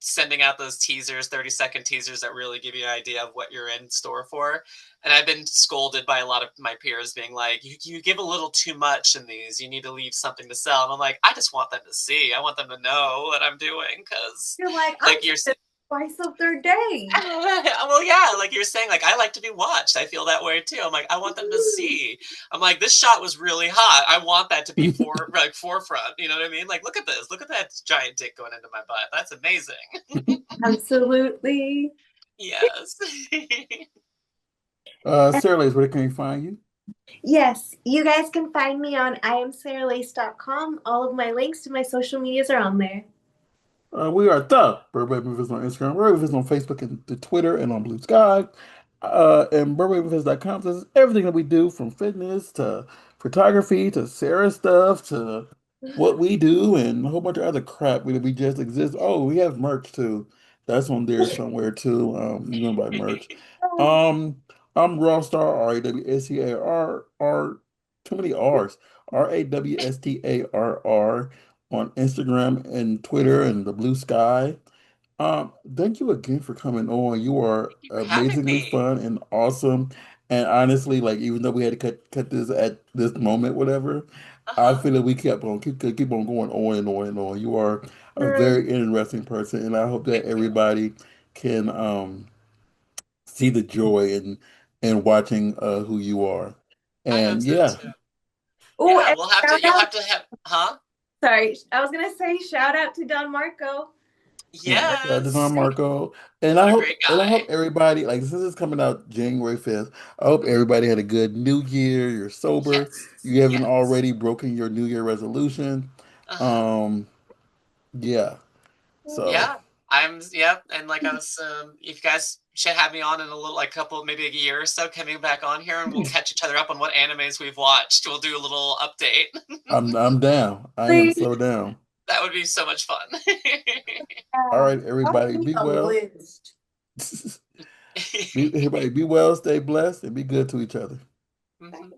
sending out those teasers, 30-second teasers that really give you an idea of what you're in store for. And I've been scolded by a lot of my peers being like, you give a little too much in these. You need to leave something to sell. And I'm like, I just want them to see. I want them to know what I'm doing because, You're like, I'm like you're the spice of their day. well, yeah, like you're saying, like I like to be watched. I feel that way too. I'm like, I want them to see. I'm like, this shot was really hot. I want that to be forefront. You know what I mean? Like, look at this. Look at that giant dick going into my butt. That's amazing. Absolutely. Yes. Sarah Lace, where can we find you? Yes, you guys can find me on iamsaralace.com. All of my links to my social medias are on there. We are the burbankmisfits on Instagram, burbankmisfits on Facebook and the Twitter and on Blue Sky. And burbankmisfits.com. This is everything that we do from fitness to photography to Sarah stuff to what we do and a whole bunch of other crap we just exist. Oh, we have merch too. That's on there somewhere too. You can buy merch. Um, I'm Rawstar, Rawstar, too many R's. Rawstarr on Instagram and Twitter and the Blue Sky. Thank you again for coming on. You are Thank you for having amazingly me. fun and awesome. And honestly, like even though we had to cut this at this moment, whatever, Uh I huh. feel that we kept on keep on going on and on and on. You are a very interesting person, and I hope that Thank you. everybody can see the joy in watching who you are. I hope And so yeah, too. Oh, Yeah, and we'll have to. shout You'll out. have to have. Huh? Sorry, I was gonna say shout out to Don Marco. yeah, shout out to Don Yes. Marco. And What a great I guy. hope everybody, like this is coming out January 5th. I hope everybody had a good new year. You're sober. Yes. You haven't Yes. already broken your new year resolution. Uh huh. Um, yeah. So Yeah. Yep. And like I was, if you guys should have me on in a little, like couple, maybe a year or so, coming back on here, and we'll catch each other up on what animes we've watched. We'll do a little update. I'm down. I am Please. so down. That would be so much fun. All Yeah. right, I'll everybody, make be a well. list. Everybody be well, stay blessed, and be good to each other. Mhm.